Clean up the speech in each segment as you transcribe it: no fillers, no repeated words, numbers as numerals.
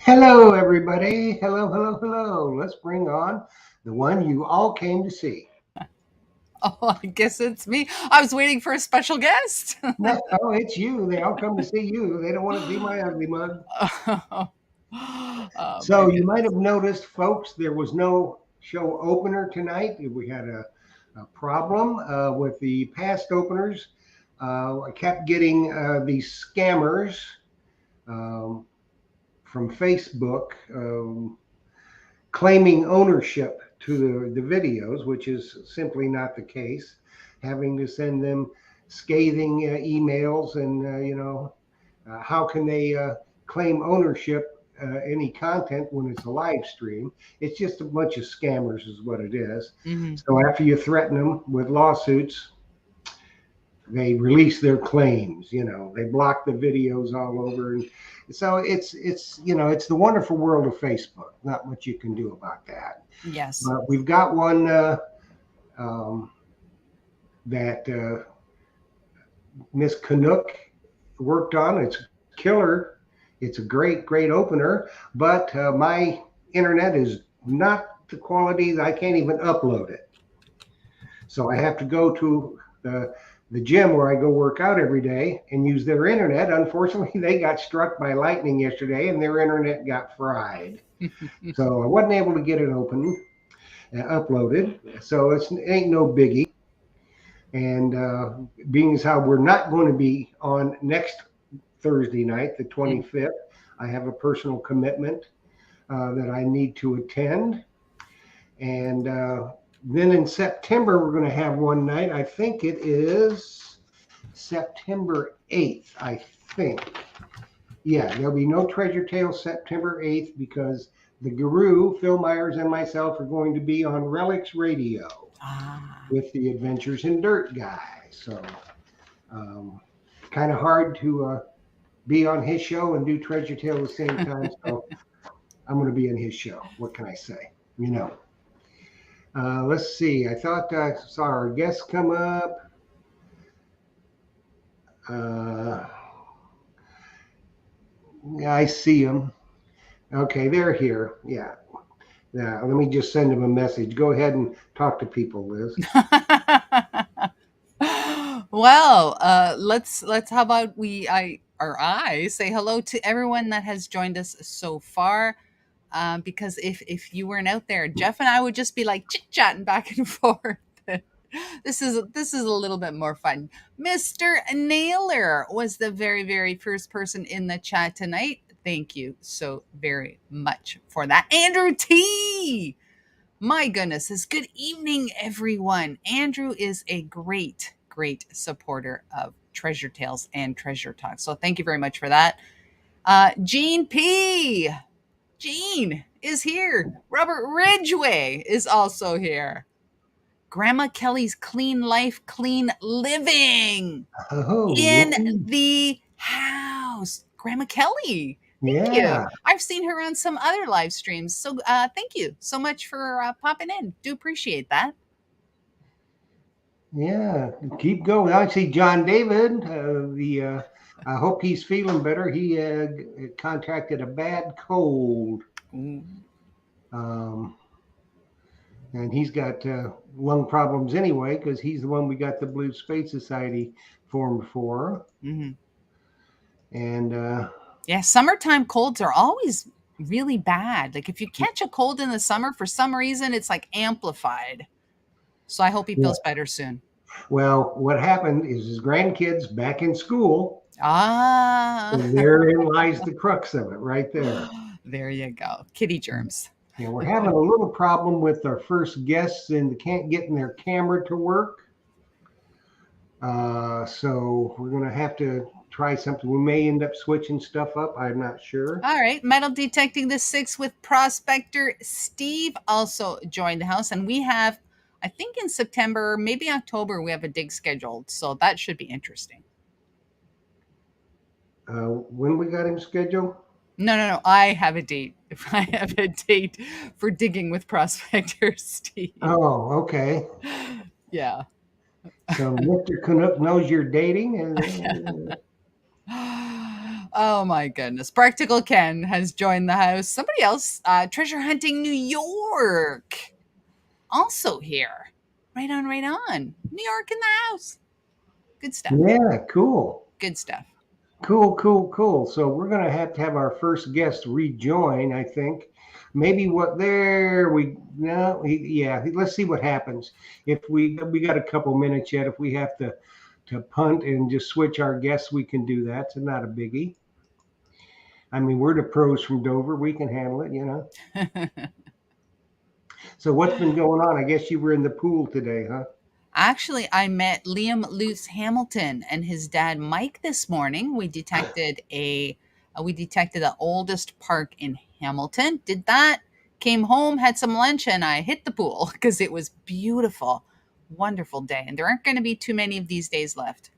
Hello, everybody. Hello, hello, hello. Let's bring on the one you all came to see. Oh, I guess it's me. I was waiting for a special guest. No, oh, it's you. They all come to see you. They don't want to see my ugly mug. Oh, my So you might goodness. have noticed, folks, there was no show opener tonight. We had a problem with the past openers. I kept getting these scammers um, from Facebook claiming ownership to the videos, which is simply not the case, having to send them scathing emails and, how can they claim ownership any content when it's a live stream? It's just a bunch of scammers, is what it is. Hmm. So after you threaten them with lawsuits, they release their claims. They block the videos all over, and so it's the wonderful world of Facebook. Not much you can do about that. Yes. But we've got one um, that Miss Canuck worked on. It's killer. It's a great opener, but my internet is not the quality that I can't even upload it. So I have to go to the gym where I go work out every day and use their internet. Unfortunately, they got struck by lightning yesterday and their internet got fried. So I wasn't able to get it open uploaded. So it ain't no biggie. And being as how we're not going to be on next Thursday night, the 25th, I have a personal commitment that I need to attend. And then in September, we're going to have one night. I think it is September 8th, I think. Yeah, there'll be no Treasure Tales September 8th because the guru, Phil Myers, and myself are going to be on Relics Radio Ah. with the Adventures in Dirt guy. So, um, kind of hard to be on his show and do Treasure Tale at the same time. So, I'm going to be in his show. What can I say? You know. Let's see. I thought I saw our guests come up. Uh, I see them. Okay, they're here. Yeah. Yeah. Let me just send them a message. Go ahead and talk to people, Liz. Well, let's how about I say hello to everyone that has joined us so far. Because if you weren't out there, Jeff and I would just be like chit chatting back and forth. This is a little bit more fun. Mr. Naylor was the very first person in the chat tonight. Thank you so very much for that. Andrew T. My goodness, is good evening, everyone. Andrew is a great supporter of Treasure Tales and Treasure Talk. So thank you very much for that. Gene P. Gene is here. Robert Ridgway is also here. Grandma Kelly's Clean Life, Clean Living Oh, in the house. Grandma Kelly, thank you. yeah. I've seen her on some other live streams. So thank you so much for popping in. Do appreciate that. Yeah. Keep going. I see John David. I hope he's feeling better. He contracted a bad cold. Ooh. Um, and he's got lung problems anyway because he's the one we got the Blue Space Society formed for. Mm-hmm. And Yeah, summertime colds are always really bad. Like if you catch a cold in the summer, for some reason, it's like amplified. So I hope he yeah, feels better soon. well, what happened is his grandkids back in school, Ah, and therein lies the crux of it, right there. there you go. Kitty germs. Yeah, we're having a little problem with our first guests and they can't get in their camera to work. So we're going to have to try something. We may end up switching stuff up. I'm not sure. All right. Metal detecting the six with Prospector Steve also joined the house. And we have, I think in September, maybe October, we have a dig scheduled. So that should be interesting. When we got him scheduled? No. I have a date. I have a date for digging with Prospector Steve. Oh, okay. Yeah. So Mr. Canuck knows you're dating, and Oh my goodness. Practical Ken has joined the house. Somebody else, Treasure Hunting New York, also here. Right on, right on. New York in the house. Good stuff. Yeah, cool. Good stuff. Cool, cool, cool. So we're gonna have to have our first guest rejoin, I think. Maybe what there we no yeah. Let's see what happens. If we got a couple minutes yet. If we have to punt and just switch our guests, we can do that. So not a biggie. I mean, we're the pros from Dover. We can handle it, you know. So what's been going on? I guess you were in the pool today, huh? Actually, I met Liam Luce Hamilton and his dad Mike this morning. We detected the oldest park in Hamilton. Did that, came home, had some lunch, and I hit the pool because it was beautiful, wonderful day. And there aren't going to be too many of these days left.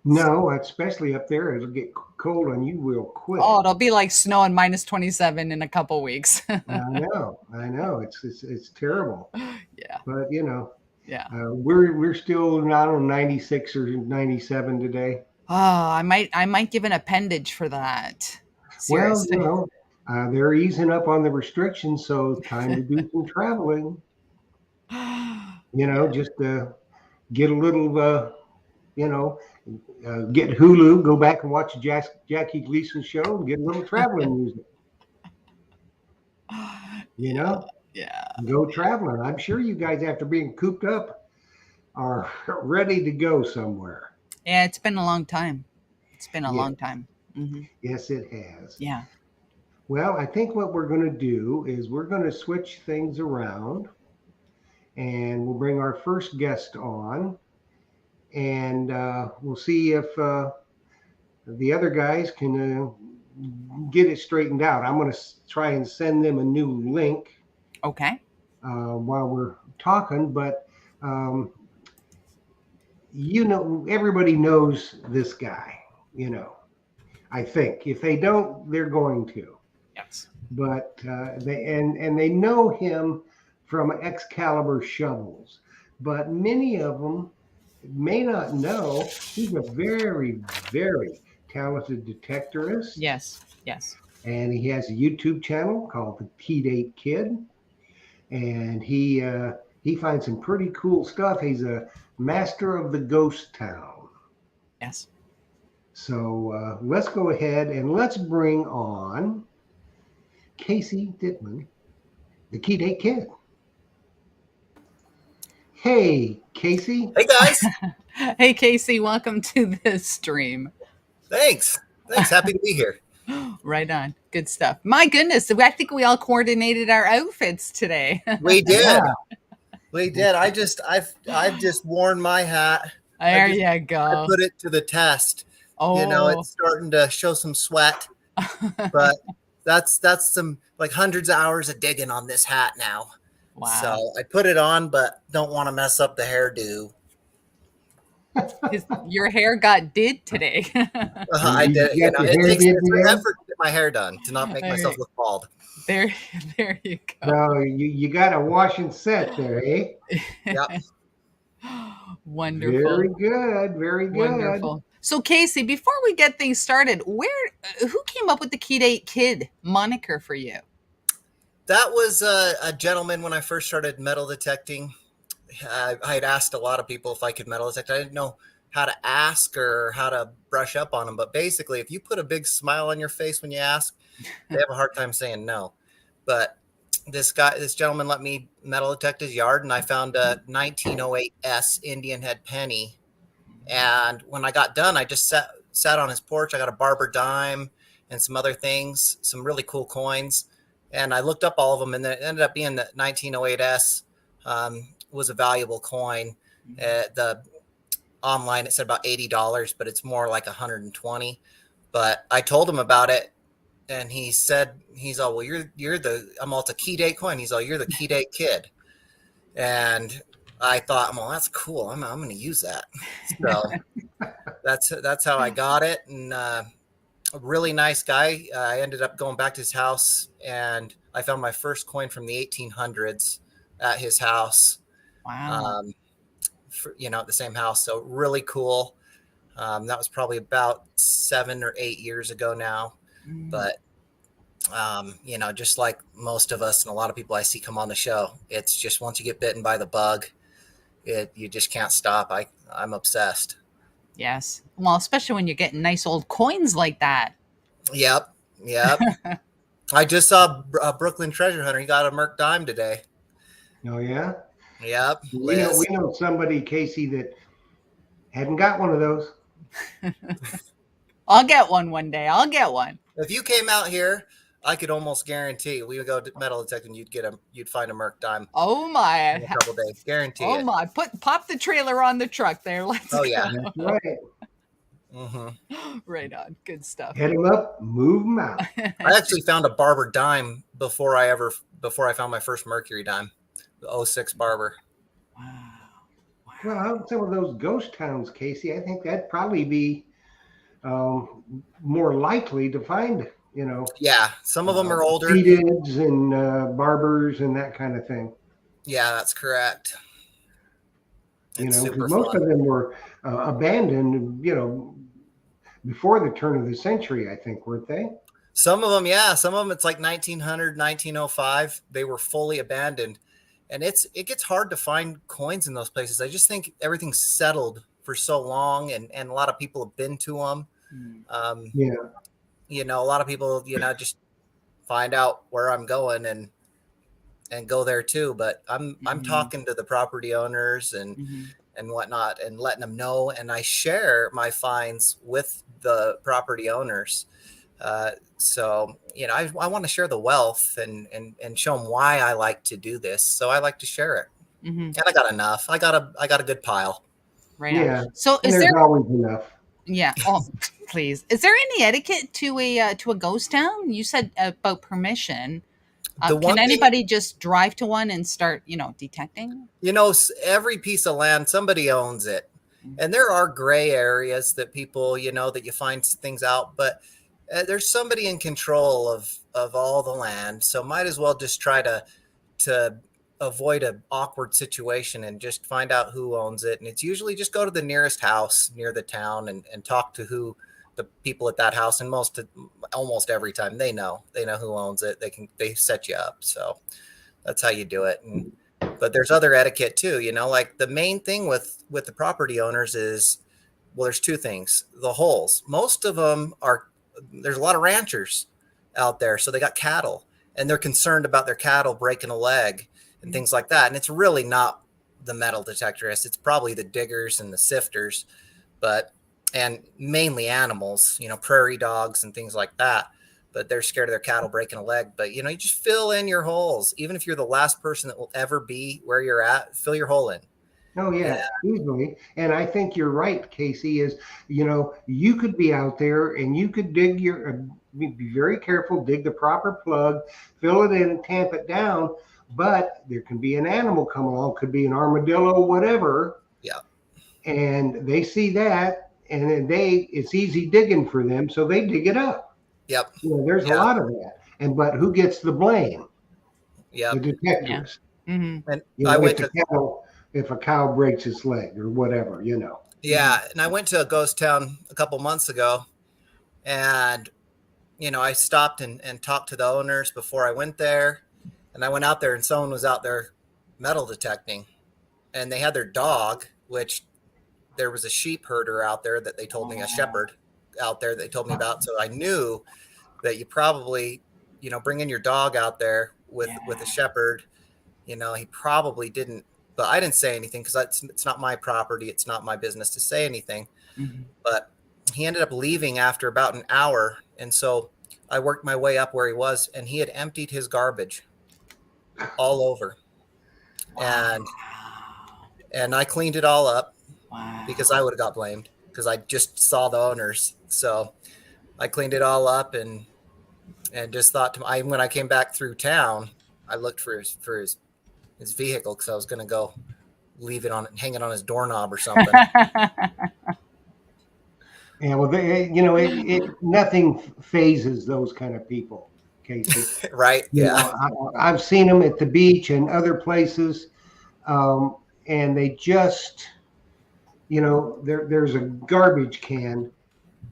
No, especially up there. It'll get cold on you real Oh, quick. it'll be like snow and minus 27 in a couple weeks. I know. It's terrible. Yeah, But you know, yeah. we're still not on 96 or 97 today. Oh, I might give an appendage for that. Well, you Seriously. know, they're easing up on the restrictions, so time to do some traveling. You know, Yeah. just get a little, you know, get Hulu, go back and watch Jackie Gleason show, and get a little traveling music. You Yeah. know, Yeah. go traveling. I'm sure you guys, after being cooped up, are ready to go somewhere. Yeah, it's been a long time. It's been a Yes, long time. Hmm. yes, it has. Yeah. Well, I think what we're going to do is we're going to switch things around and we'll bring our first guest on and we'll see if the other guys can get it straightened out. I'm going to try and send them a new link Okay. while we're talking, but um, you know, everybody knows this guy, you know, I think. If they don't, they're going to. Yes. But and they know him from Excalibur shovels, but many of them may not know he's a very talented detectorist, Yes. Yes. and he has a YouTube channel called the Key Date Kid, and he finds some pretty cool stuff. He's a master of the ghost town. Yes. So let's go ahead and let's bring on Casey Dittman, the Key Date Kid. Hey, Casey. Hey guys, Hey, Casey, welcome to this stream. thanks. Thanks. Happy to be here. Right on. Good stuff. My goodness. I think we all coordinated our outfits today. We did. Yeah. We did. I've just worn my hat. There you I go. put it to the test. You know, Oh. it's starting to show some sweat, but that's some like hundreds of hours of digging on this hat now. Wow. So I put it on, but don't want to mess up the hairdo. Your hair got did today. I You did. You got know, your it hair takes did it's an today? effort to get my hair done to not make myself look bald. There, there you go. So you got a wash and set there, eh? Yep. Wonderful. Very good. Very good. Wonderful. So Casey, before we get things started, who came up with the Key Date Kid moniker for you? That was a gentleman when I first started metal detecting. I had asked a lot of people if I could metal detect. I didn't know how to ask or how to brush up on them. But basically, if you put a big smile on your face when you ask, they have a hard time saying no. But this gentleman let me metal detect his yard, and I found a 1908 S Indian head penny. And when I got done, I just sat on his porch. I got a barber dime and some other things, some really cool coins. And I looked up all of them, and it ended up being the 1908S. Was a valuable coin. The online it said about $80, but it's more like 120. But I told him about it, and he said he's all, well, you're the I'm all, it's a key date coin. He's all, you're the key date kid. And I thought, well, that's cool. I'm going to use that. So that's how I got it. And a really nice guy. I ended up going back to his house, and I found my first coin from the 1800s at his house. Wow. At the same house. So really cool. That was probably about 7 or 8 years ago now. But just like most of us and a lot of people I see come on the show, it's just once you get bitten by the bug, you just can't stop. I'm obsessed. Yes. Well, especially when you're getting nice old coins like that. Yep. I just saw Brooklyn Treasure Hunter. He got a Merc Dime today. Oh yeah. Yep. We know somebody, Casey, that hadn't got one of those. I'll get one day. I'll get one. If you came out here, I could almost guarantee we would go to metal detecting. You'd find a Merc Dime. Oh my! In a couple days, guarantee. Oh my! Pop the trailer on the truck there. Let's go. Yeah, that's right. Mm-hmm. Right on. Good stuff. Head them up, move them out. I actually found a Barber dime before I found my first Mercury dime, the 06 Barber. Wow. Well, some of those ghost towns, Casey, I think that'd probably be more likely to find. Yeah, some of them are older. Seedids and barbers and that kind of thing. Yeah, that's correct. Because most of them were abandoned, before the turn of the century, I think, weren't they? Some of them, yeah. Some of them, it's like 1900, 1905. They were fully abandoned. And it gets hard to find coins in those places. I just think everything's settled for so long, and a lot of people have been to them. A lot of people, just find out where I'm going and go there too. But I'm talking to the property owners and whatnot and letting them know. And I share my finds with the property owners. So, I want to share the wealth and show them why I like to do this. So I like to share it. And I got enough. I got a good pile. Right. Yeah. So there's always enough. Yeah. Oh, please. Is there any etiquette to a ghost town? You said about permission. Can anybody just drive to one and start, detecting? Every piece of land, somebody owns it. And there are gray areas that people, that you find things out, but there's somebody in control of all the land. So might as well just try to avoid an awkward situation and just find out who owns it. And it's usually just go to the nearest house near the town and talk to the people at that house. And almost every time they know who owns it. They set you up. So that's how you do it. But there's other etiquette too, like the main thing with the property owners is, well, there's two things. The holes, most of them there's a lot of ranchers out there. So they got cattle and they're concerned about their cattle breaking a leg and things like that. And it's really not the metal detectorists. It's probably the diggers and the sifters, and mainly animals, prairie dogs and things like that. But they're scared of their cattle breaking a leg. But, you just fill in your holes. Even if you're the last person that will ever be where you're at, fill your hole in. Oh, yeah, easily. And I think you're right, Casey, is, you could be out there and you could dig be very careful, dig the proper plug, fill it in and tamp it down. But there can be an animal come along, could be an armadillo, whatever. Yeah. And they see that, and then it's easy digging for them, so they dig it up. Yep. There's a lot of that. But who gets the blame? Yeah. The detectives. Yeah. Mm-hmm. And I went if a cow breaks its leg or whatever, Yeah. And I went to a ghost town a couple months ago, and, I stopped and talked to the owners before I went there. And I went out there and someone was out there metal detecting, and they had their dog, which there was a sheep herder out there that they told me, a shepherd out there that they told me about. So I knew that you probably, bringing your dog out there with a shepherd, he probably didn't, but I didn't say anything because it's not my property. It's not my business to say anything, but he ended up leaving after about an hour. And so I worked my way up where he was, and he had emptied his garbage all over. And I cleaned it all up because I would have got blamed because I just saw the owners. So I cleaned it all up and just thought when I came back through town, I looked for his vehicle because I was going to go leave it hang it on his doorknob or something. Yeah, well, nothing phases those kind of people, Casey. Right. Yeah. I've seen them at the beach and other places, and they just, there's a garbage can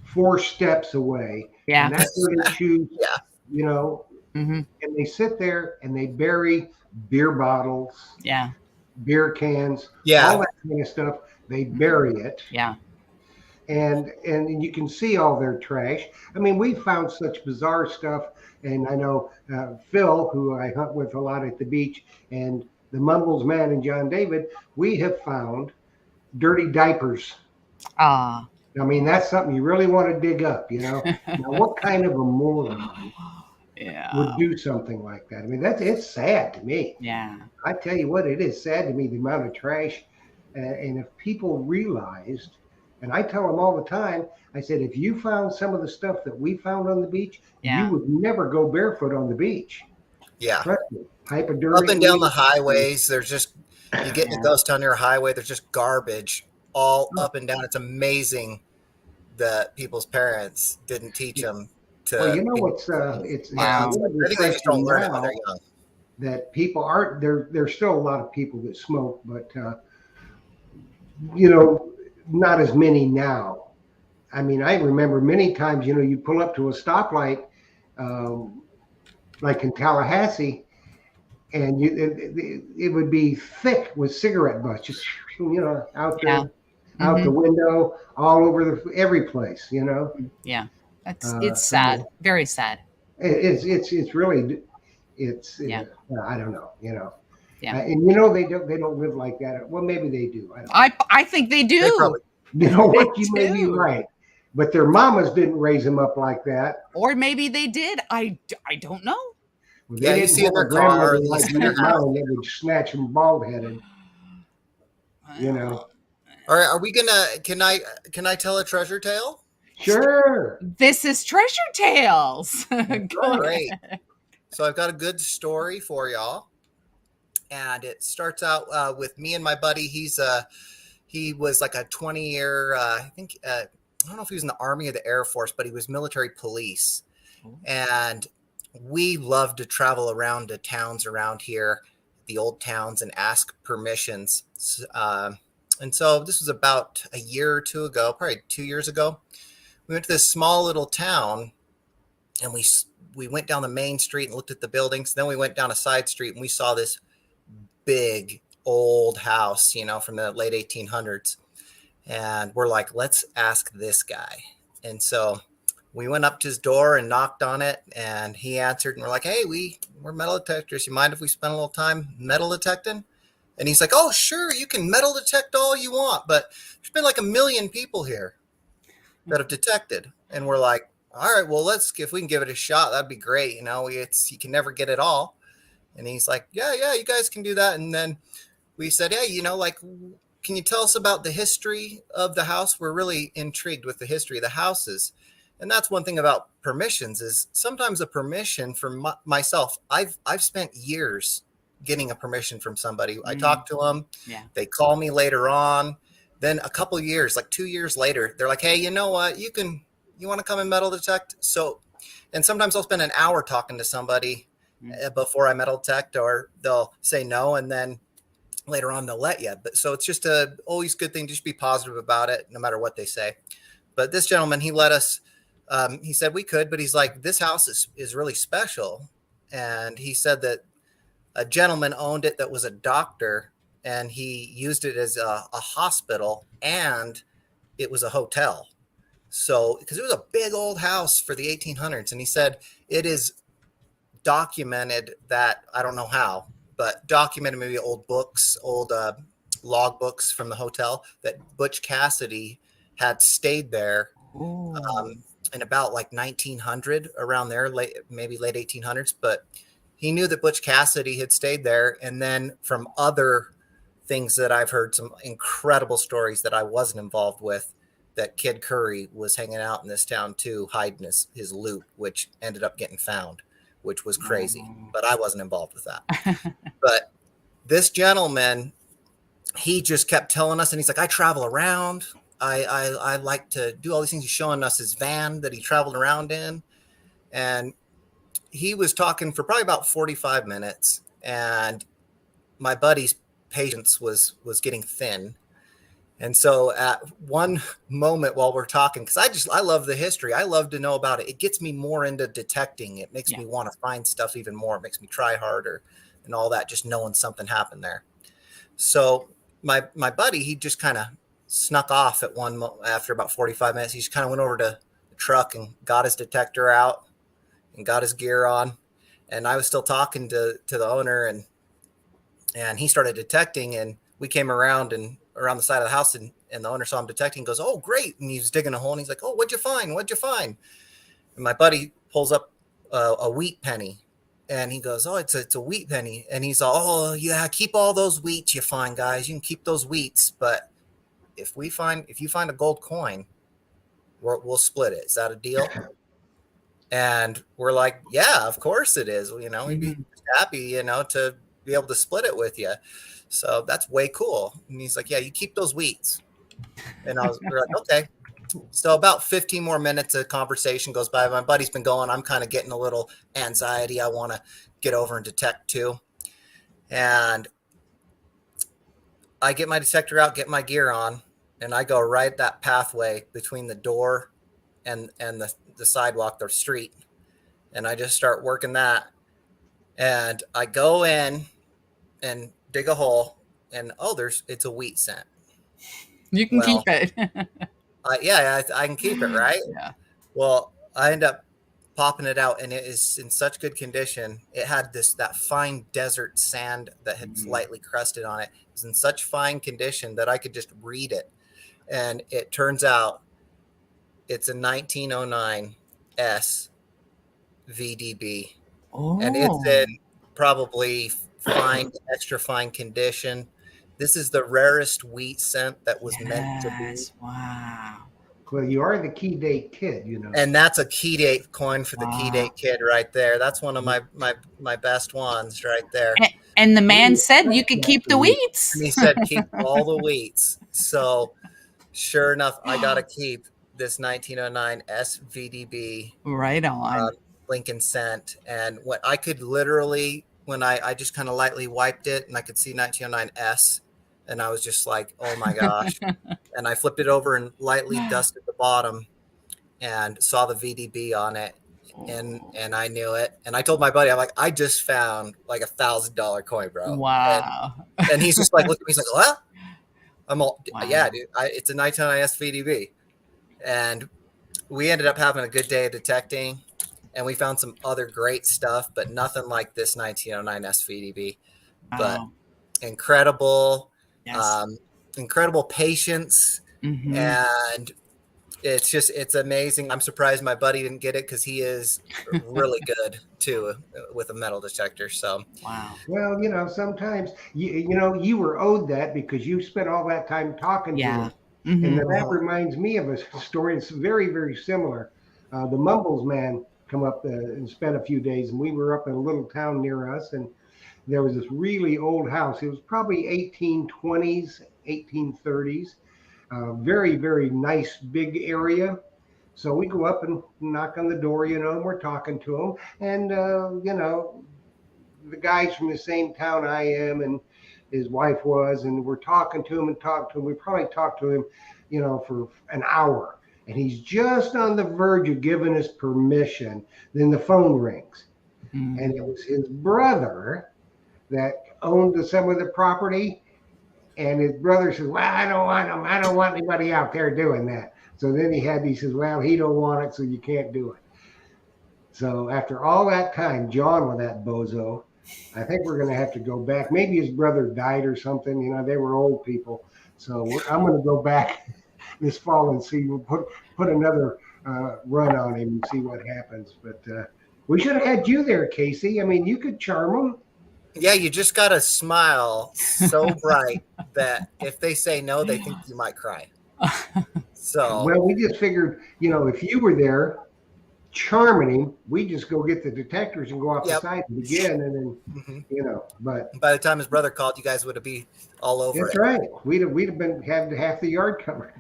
4 steps away, Yeah. and that's where they choose, Yeah. you know, Hmm. and they sit there and they bury beer bottles, Yeah. beer cans, all Yeah. that kind of stuff. They bury it, Yeah. and you can see all their trash. I mean, we found such bizarre stuff, and I know Phil, who I hunt with a lot at the beach, and the Mumbles man and John David, we have found dirty diapers. Ah. I mean, that's something you really want to dig up. Now, what kind of a moron would Yeah. do something like that? I mean, it's sad to me. Yeah. I tell you what, it is sad to me the amount of trash. And if people realized, and I tell them all the time, I said, if you found some of the stuff that we found on the beach, you Yeah. would never go barefoot on the beach. Yeah. Trust me. Up and down Hypodermic. the highways, there's just, you get in a Yeah. ghost town near a highway, there's just garbage all up and down. It's amazing that people's parents didn't teach them Well, to be. it's a Wow. little I think they just don't refreshing learn it when they're now young. that people aren't there. There's still a lot of people that smoke, but you know, not as many now. I mean, I remember many times, you pull up to a stoplight, um, like in Tallahassee, and it would be thick with cigarette butts, just out Yeah. out the Hmm. window, all over every place. Yeah. It's sad. So Very sad. it's really it's Yeah. I don't know, Yeah. and they don't live like that. Well, maybe they do. I don't know. I think they They do. probably, You know They what? You may be do. right, but their mamas didn't raise them up like that. Or maybe they did. I don't know. Well, yeah, they you didn't see in have their a car, grandmother you like see in their house. mine that would snatch them bald headed. You know. All right, are we gonna? Can I tell a treasure tale? Sure. This is Treasure Tales. Go Great. ahead. So I've got a good story for y'all, and it starts out with me and my buddy. He was like a 20-year. I think I don't know if he was in the Army or the Air Force, but he was military police, and we love to travel around to towns around here, the old towns, and ask permissions. And so this was about a year or two ago, probably 2 years ago. We went to this small little town, and we went down the main street and looked at the buildings. Then we went down a side street and we saw this big old house, from the late 1800s. And we're like, let's ask this guy. And so we went up to his door and knocked on it, and he answered, and we're like, hey, we're metal detectors. You mind if we spend a little time metal detecting? And he's like, oh, sure, you can metal detect all you want, but there's been like 1 million people here that have detected. And we're like, all right, well, if we can give it a shot, that'd be great. You can never get it all. And he's like, yeah, you guys can do that. And then we said, hey, can you tell us about the history of the house? We're really intrigued with the history of the houses. And that's one thing about permissions is sometimes a permission from myself. I've spent years getting a permission from somebody. I talk to them. Yeah. They call me later on. Then a couple of years, like 2 years later, they're like, hey, you know what? You want to come and metal detect? So, and sometimes I'll spend an hour talking to somebody before I metal detect, or they'll say no. And then later on, they'll let you. But so it's just always good thing to just be positive about it, no matter what they say. But this gentleman, he let us, he said we could, but he's like, this house is really special. And he said that a gentleman owned it that was a doctor, and he used it as a hospital, and it was a hotel. So, because it was a big old house for the 1800s. And he said it is documented that, I don't know how, but documented maybe old books, old log books from the hotel, that Butch Cassidy had stayed there in about like 1900, around there, maybe late 1800s. But he knew that Butch Cassidy had stayed there. And then from other things that I've heard, some incredible stories that I wasn't involved with, that Kid Curry was hanging out in this town too, hiding his loot, which ended up getting found, which was crazy. But I wasn't involved with that. But this gentleman, he just kept telling us, and he's like, I travel around. I like to do all these things. He's showing us his van that he traveled around in. And he was talking for probably about 45 minutes. And my buddy's patience was getting thin. And so at one moment while we're talking, because I love the history, I love to know about it. It gets me more into detecting. It makes me want to find stuff even more. It makes me try harder and all that, just knowing something happened there. So my buddy, he just kind of snuck off at after about 45 minutes. He just kind of went over to the truck and got his detector out and got his gear on. And I was still talking to the owner, and he started detecting, and we came around the side of the house, and the owner saw him detecting, goes, "Oh, great." And he's digging a hole, and he's like, "Oh, what'd you find? What'd you find?" And my buddy pulls up a wheat penny, and he goes, "Oh, it's a wheat penny." And he's all, "Oh, yeah, keep all those wheats you find, guys. You can keep those wheats. But if you find a gold coin, we'll split it. Is that a deal?" And we're like, "Yeah, of course it is. We'd be happy, to be able to split it with you." So that's way cool. And he's like, "Yeah, you keep those wheats." And we're like, "Okay." So about 15 more minutes of conversation goes by. My buddy's been going. I'm kind of getting a little anxiety. I want to get over and detect too. And I get my detector out, get my gear on, and I go right that pathway between the door and the sidewalk, the street. And I just start working that. And I go in and dig a hole, and it's a wheat cent. You can keep it. Yeah, I can keep it, right? Yeah. Well, I end up popping it out, and it is in such good condition. It had that fine desert sand that had slightly crusted on it. It was in such fine condition that I could just read it. And it turns out it's a 1909 S VDB. Oh. And it's in probably extra fine condition. This is the rarest wheat cent that was meant to be. Wow. Well, you are the key date kid, And that's a key date coin for the key date kid right there. That's one of my best ones right there. And the man said you could keep the wheats. And he said keep all the wheats. So sure enough, I got to keep this 1909 SVDB. Right on. Lincoln cent. And what I could literally, when I just kind of lightly wiped it, and I could see 1909S, and I was just like, "Oh my gosh." And I flipped it over and lightly dusted the bottom and saw the VDB on it. And I knew it. And I told my buddy, I'm like, "I just found like $1,000 coin, bro." Wow. And he's just like, look at me. He's like, "What?" I'm all, "Yeah, dude, it's a 1909S VDB." And we ended up having a good day of detecting, and we found some other great stuff, but nothing like this 1909 SVDB. But incredible, incredible patience, and it's amazing. I'm surprised my buddy didn't get it, because he is really good too with a metal detector. So wow. Well, sometimes you were owed that because you spent all that time talking to him. And that reminds me of a story. It's very, very similar. The Mumbles man come up and spent a few days, and we were up in a little town near us, and there was this really old house. It was probably 1820s, 1830s. Very, very nice big area. So we go up and knock on the door, and we're talking to him. And, the guy's from the same town I am, and his wife was, and we're talking to him. We probably talked to him, for an hour. And he's just on the verge of giving us permission. Then the phone rings. And it was his brother that owned some of the property. And his brother says, "Well, I don't want him. I don't want anybody out there doing that." So then he says, "Well, he don't want it, so you can't do it." So after all that time, John with that bozo, I think we're going to have to go back. Maybe his brother died or something. They were old people. So I'm going to go back this fall and see. We'll put another run on him and see what happens. But we should have had you there, Casey. I mean, you could charm them. Yeah, you just got to smile so bright that if they say no, they think you might cry. So well, we just figured, if you were there charming him, we just go get the detectors and go off the side and begin, and then but by the time his brother called, you guys would have been all over that's right. We'd have been having half the yard covered.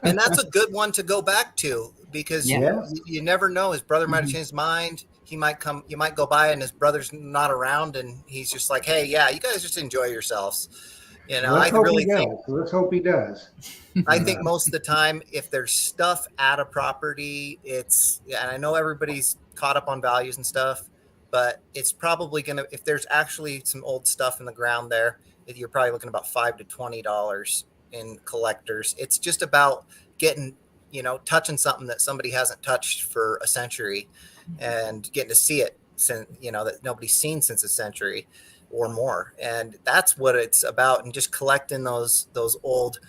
And that's a good one to go back to, because you never know. His brother might have changed his mind. He might come, you might go by and his brother's not around, and he's just like, "Hey, yeah, you guys just enjoy yourselves." You know, Well, I let's hope he really think does. Let's hope he does. I think most of the time, if there's stuff at a property, it's, yeah, and I know everybody's caught up on values and stuff, but it's probably gonna, if there's actually some old stuff in the ground there, you're probably looking about $5 to $20 in collectors. It's just about getting, touching something that somebody hasn't touched for a century, and getting to see it since, that nobody's seen since a century or more, and that's what it's about. And just collecting those old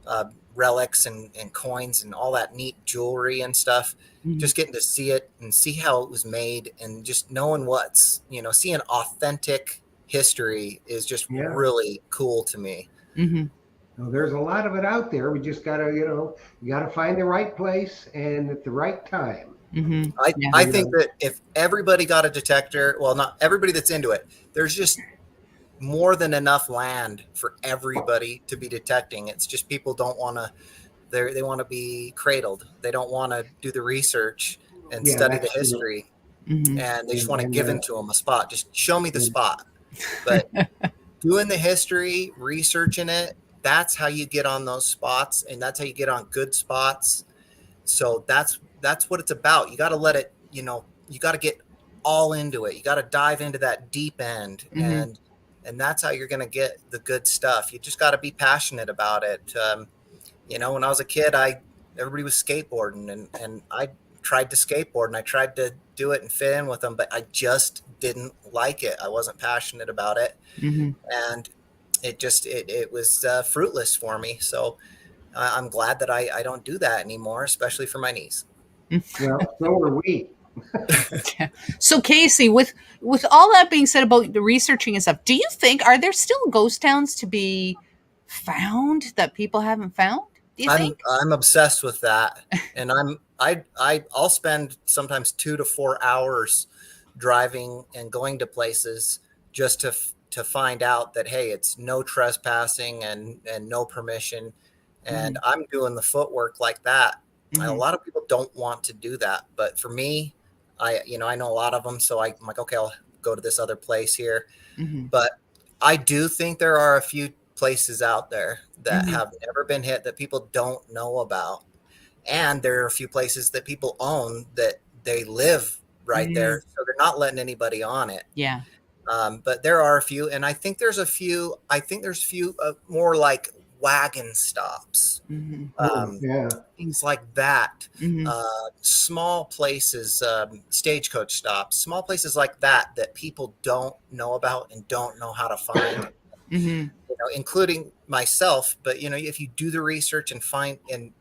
uh, relics and coins and all that neat jewelry and stuff. Mhm. Just getting to see it and see how it was made, and just knowing seeing authentic history is just Yeah. really cool to me. Mhm. So there's a lot of it out there. We just gotta, you gotta find the right place and at the right time. Mhm. I, Yeah. I You think know. that if everybody got a detector, well, not everybody that's into it, there's just more than enough land for everybody to be detecting. It's just people don't want to, they want to be cradled. They don't want to do the research and Yeah, study the that's true. history, Mhm. and they just want to And give into them a spot. Just show me the and spot. But doing the history, researching it, that's how you get on those spots, and that's how you get on good spots. So that's what it's about. You got to let it, you got to get all into it. You got to dive into that deep end, Mhm. and that's how you're going to get the good stuff. You just got to be passionate about it. When I was a kid, I everybody was skateboarding, and I tried to skateboard, and I tried to do it and fit in with them, but I just didn't like it. I wasn't passionate about it, Mhm. and it was fruitless for me. So I'm glad that I don't do that anymore, especially for my knees. well, so are we. Yeah. So Casey, with all that being said about the researching and stuff, do you think are there still ghost towns to be found that people haven't found? Do you I'm think? I'm obsessed with that, and I'll spend sometimes 2 to 4 hours driving and going to places just to find out that, hey, it's no trespassing and no permission, and Mhm. I'm doing the footwork like that. And a Mhm. lot of people don't want to do that, but for me, I know a lot of them, so I'm like, okay, I'll go to this other place here. Mhm. But I do think there are a few places out there that Mhm. have never been hit that people don't know about. And there are a few places that people own that they live right Mhm. there. So they're not letting anybody on it. Yeah. But there are a few. And I think there's a few more like wagon stops, Mhm. Oh, um, yeah. things like that. Mhm. Small places, stagecoach stops, small places like that that people don't know about and don't know how to find, Mhm. including myself. But if you do the research and find and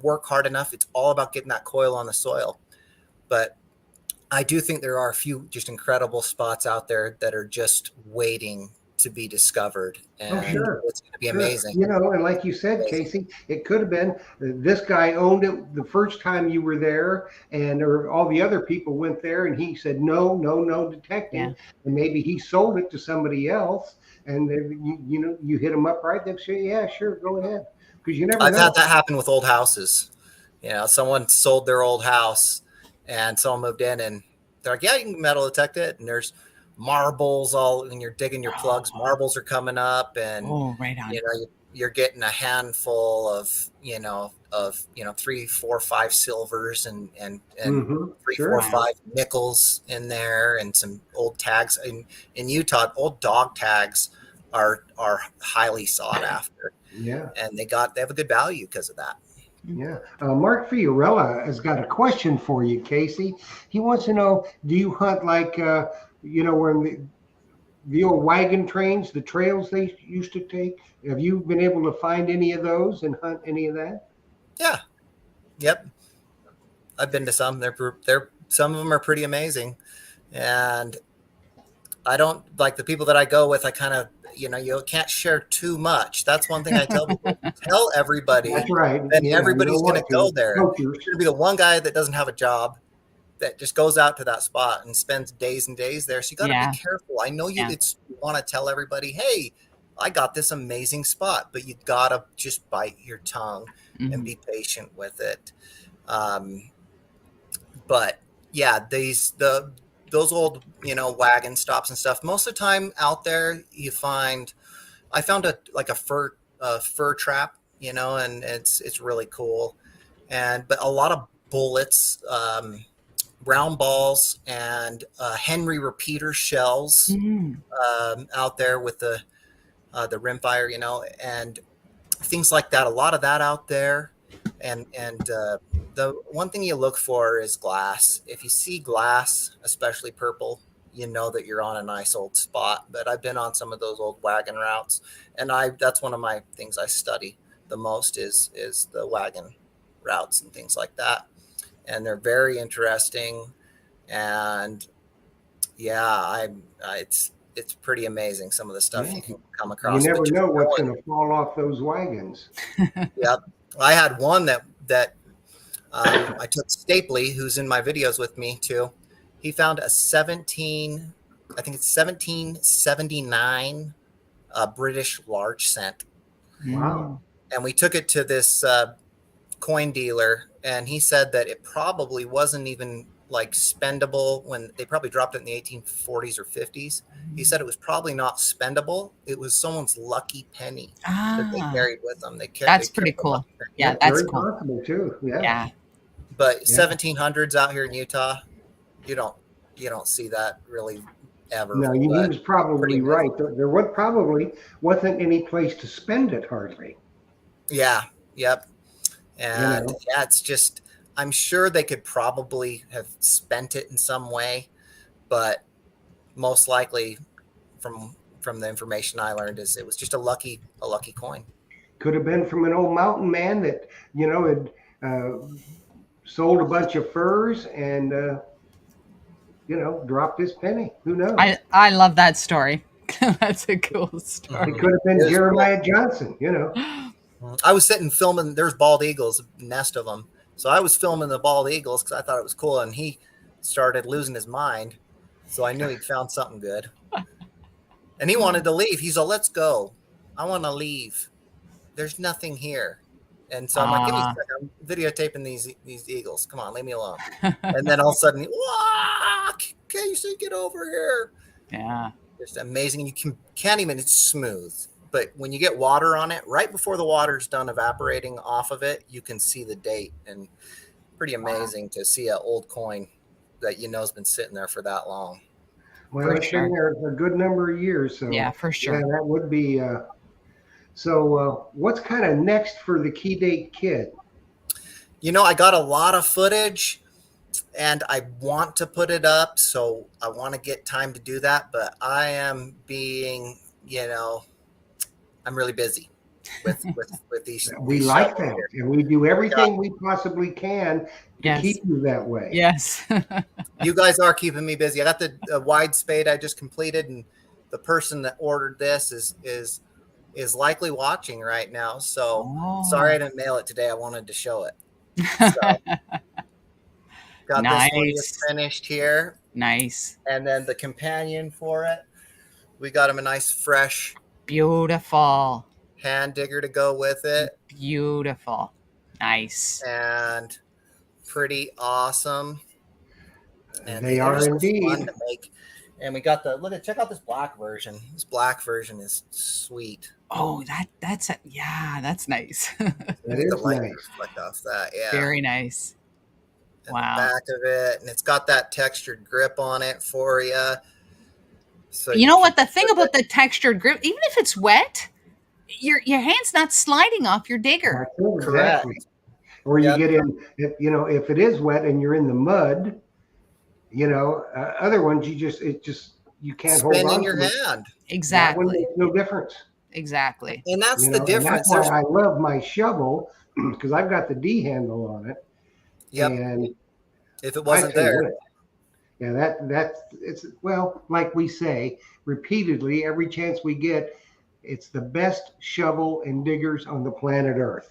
work hard enough, it's all about getting that coil on the soil. But I do think there are a few just incredible spots out there that are just waiting to be discovered, Oh, and sure. it's going to be Sure. amazing. And like you said, Amazing. Casey, it could have been this guy owned it the first time you were there, and all the other people went there, and he said, no, no, no Yeah. detecting. And maybe he sold it to somebody else, and you hit them up right. They'll say, yeah, sure, go ahead. Because you never I've know. had that happen with old houses. Someone sold their old house, and someone moved in, and they're like, "Yeah, you can metal detect it." And there's marbles all, and you're digging your plugs. Oh, Marbles are coming up, and oh, right on. you're getting a handful of 3, 4, 5 silvers, and Hmm. 3, 4, Sure. Wow. 5 nickels in there, and some old tags. In Utah, old dog tags are highly sought after, Yeah. and they have a good value because of that. Yeah. Mark Fiorella has got a question for you, Casey. He wants to know, do you hunt like, when the old wagon trains, the trails they used to take? Have you been able to find any of those and hunt any of that? Yeah. Yep. I've been to some. They're some of them are pretty amazing, and I don't like the people that I go with. I kind of, you can't share too much. That's one thing I tell people. Tell everybody, That's right. then Yeah, you everybody's don't going to want go to. there. Poachers. You're going to be the one guy that doesn't have a job that just goes out to that spot and spends days and days there. So you got to be Yeah. careful. I know Yeah. you want to tell everybody, hey, I got this amazing spot, but you got to just bite your tongue and Mhm. be patient with it. Um, but yeah, those old wagon stops and stuff. Most of the time out there, you find I found a fur trap, and it's really cool. But a lot of bullets, round balls, and Henry repeater shells Mm. out there with the rimfire, and things like that. A lot of that out there, and the one thing you look for is glass. If you see glass, especially purple, you know that you're on a nice old spot. But I've been on some of those old wagon routes, and that's one of my things I study the most is the wagon routes and things like that. And they're very interesting. And yeah, it's pretty amazing some of the stuff Yeah. you can come You across. But never just know what's knowing, going to fall off those wagons. yep. I had one that I took Stapley, who's in my videos with me too. He found a 1779 British large cent, Wow. Mm. and we took it to this coin dealer, and he said that it probably wasn't even like spendable when they probably dropped it in the 1840s or 50s. He said it was probably not spendable. It was someone's lucky penny that they Ah, carried with them. They that's pretty carried a cool. lucky penny. Yeah, That's that's very cool. possible too. Yeah. Yeah. But Yeah. 1700s out here in Utah, you don't see that really ever. No, he But was pretty probably amazing. right. There was probably wasn't any place to spend it hardly. Yeah, yep. You And know, yeah, it's just I'm sure they could probably have spent it in some way, but most likely from the information I learned is it was just a lucky coin. could have been from an old mountain man that had sold a bunch of furs and dropped his penny. Who knows? I love that story. That's a cool story. It could have been It was cool. Jeremiah Johnson. I was sitting filming. There's bald eagles, a nest of them. So I was filming the bald eagles because I thought it was cool, and he started losing his mind. So I knew he'd found something good, and he wanted to leave. He's like, "Let's go. I want to leave. There's nothing here." And so I'm like, "Give me a Ah. second. I'm videotaping these eagles. Come on, leave me alone." And then all of a sudden, "Wah, Casey, get over here!" Yeah. Just amazing. And can't even. It's smooth. But when you get water on it, right before the water's done evaporating off of it, you can see the date, and pretty amazing to see an old coin that has been sitting there for that long. Well, For it's sure. been there a good number of years. So Yeah, for sure. yeah, that would be. So what's kind of next for the Key Date Kid? I got a lot of footage, and I want to put it up, so I want to get time to do that. But I am being, I'm really busy with these. We these like shows that, here. and we do everything we possibly can to Yes. keep you that way. Yes. You guys are keeping me busy. I got the wide spade I just completed, and the person that ordered this is likely watching right now. So Oh. sorry I didn't mail it today. I wanted to show it. So got this one Nice. just finished here, Nice. and then the companion for it. We got him a nice fresh Beautiful. hand digger to go with it, Beautiful. Nice. and pretty awesome. And They they're are just indeed. fun to make. And we got check out this black version. This black version is sweet. Oh, that's that's nice. That Get the is light nice. reflect off that. Yeah. Very nice. And Wow. the back of it, and it's got that textured grip on it for you. So You know what? can The thing put about the textured grip, even if it's wet, your hand's not sliding off your digger. That's it, Correct. exactly. Or you Yep. get in, if it is wet and you're in the mud, other ones you can't hold spin on in your to it. hand. That one Exactly. makes no difference. Exactly. And that's the And difference. that's why I love my shovel because I've got the D handle on it. Yep. And If it I wasn't tell you there. what, yeah, it's like we say repeatedly every chance we get, it's the best shovel and diggers on the planet Earth.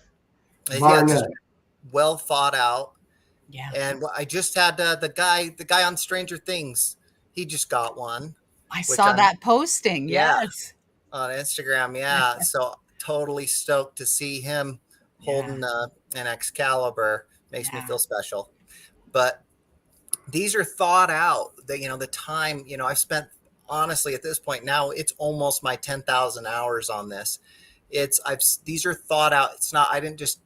Bar It's none. well thought out. Yeah. And I just had the guy on Stranger Things. He just got one I saw I'm- that posting. Yeah. Yes. on Instagram. Yeah. So totally stoked to see him holding an Excalibur. Makes me Yeah. feel special. But these are thought out. The time, I've spent honestly, at this point now, it's almost my 10,000 hours on this. These are thought out. It's not, I didn't just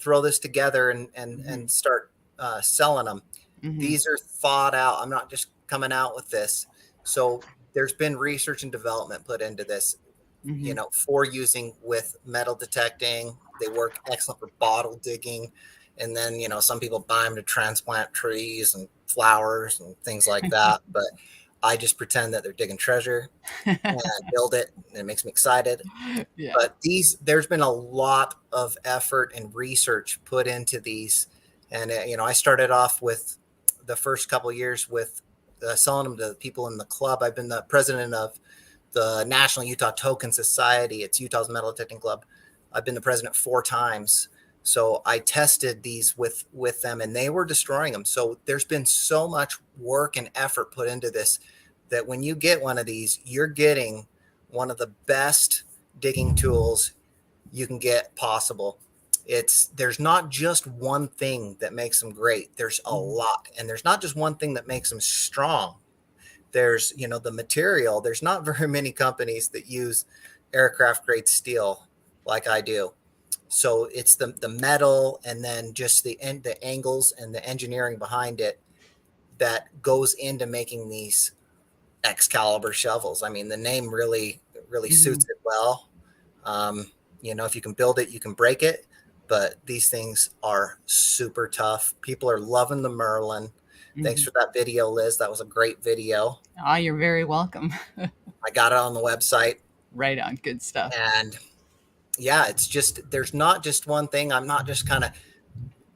throw this together and start selling them. These are thought out. I'm not just coming out with this. So there's been research and development put into this, for using with metal detecting. They work excellent for bottle digging. And then, some people buy them to transplant trees and flowers and things like that. But I just pretend that they're digging treasure and build it. And it makes me excited. Yeah. But there's been a lot of effort and research put into these. And, I started off with the first couple of years with selling them to people in the club. I've been the president of the National Utah Token Society. It's Utah's metal detecting club. I've been the president 4 times. So I tested these with them, and they were destroying them. So there's been so much work and effort put into this that when you get one of these, you're getting one of the best digging tools you can get possible. There's not just one thing that makes them great. There's a lot. And there's not just one thing that makes them strong. There's, the material. There's not very many companies that use aircraft grade steel like I do. So it's the metal, and then just the angles and the engineering behind it that goes into making these Excalibur shovels. I mean, the name really suits it well. If you can build it, you can break it. But these things are super tough. People are loving the Merlin. Thanks for that video, Liz. That was a great video. Oh, you're very welcome. I got it on the website. Right on. Good stuff. And yeah, it's just, there's not just one thing. I'm not just kind of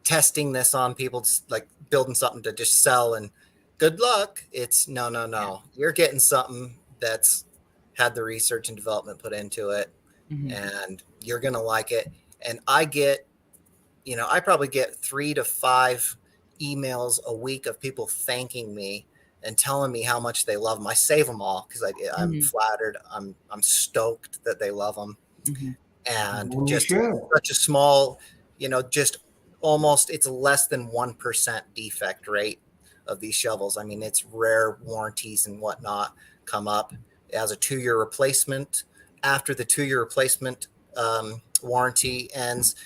testing this on people, like building something to just sell and good luck. It's no. Yeah. You're getting something that's had the research and development put into it, and you're going to like it. And I get, I probably get 3 to 5 emails a week of people thanking me and telling me how much they love them. I save them all because I'm flattered. I'm stoked that they love them. And just such a small, just almost, it's less than 1% defect rate of these shovels. I mean, it's rare warranties and whatnot come up. It has a 2-year replacement. After the 2-year replacement warranty ends,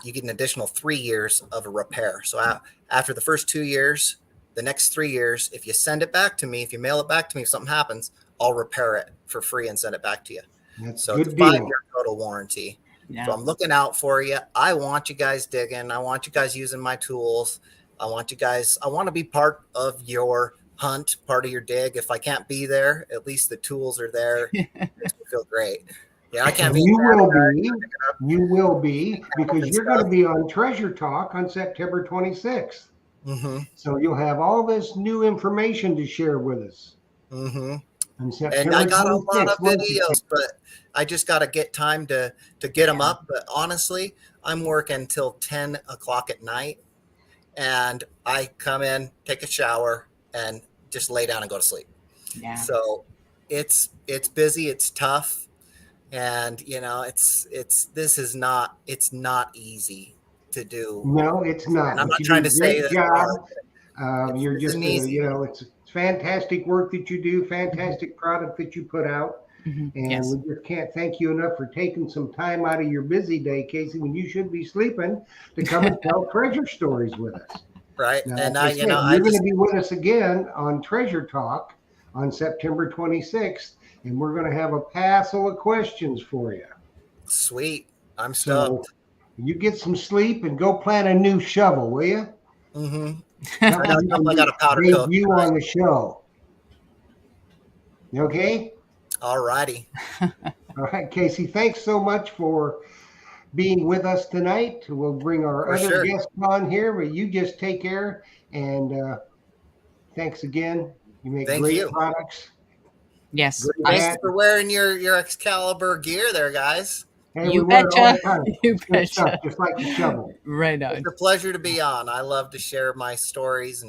you get an additional 3 years of a repair. So after the first 2 years, the next 3 years, if you send it back to me, if you mail it back to me, if something happens, I'll repair it for free and send it back to you. So it's a 5-year total warranty. Yeah. So I'm looking out for you. I want you guys digging. I want you guys using my tools. I want to be part of your hunt, part of your dig. If I can't be there, at least the tools are there. It makes me feel great. Yeah, I can't be. You will be because you're going to be on Treasure Talk on September 26th. So you'll have all this new information to share with us. And I got a lot of videos, but I just got to get time to get them up. But honestly, I'm working till 10 o'clock at night, and I come in, take a shower, and just lay down and go to sleep. Yeah. So it's busy, it's tough, and it's not easy to do. No, it's not. And I'm not trying to say that. You're just it's fantastic work that you do, fantastic product that you put out. And we just can't thank you enough for taking some time out of your busy day, Casey, when you should be sleeping, to come and tell treasure stories with us. Right. Now, and you're going to be with us again on Treasure Talk on September 26th, and we're going to have a passel of questions for you. Sweet. I'm stoked. So you get some sleep and go plant a new shovel, will you? I got a powder coat. You on the show. Okay? All righty. All right, Casey, thanks so much for being with us tonight. We'll bring our other guests on here, but you just take care. And thanks again. You make great products. Yes. Thanks for wearing your Excalibur gear there, guys. Hey, you betcha. You betcha. Just like the shovel. Right on. It's a pleasure to be on. I love to share my stories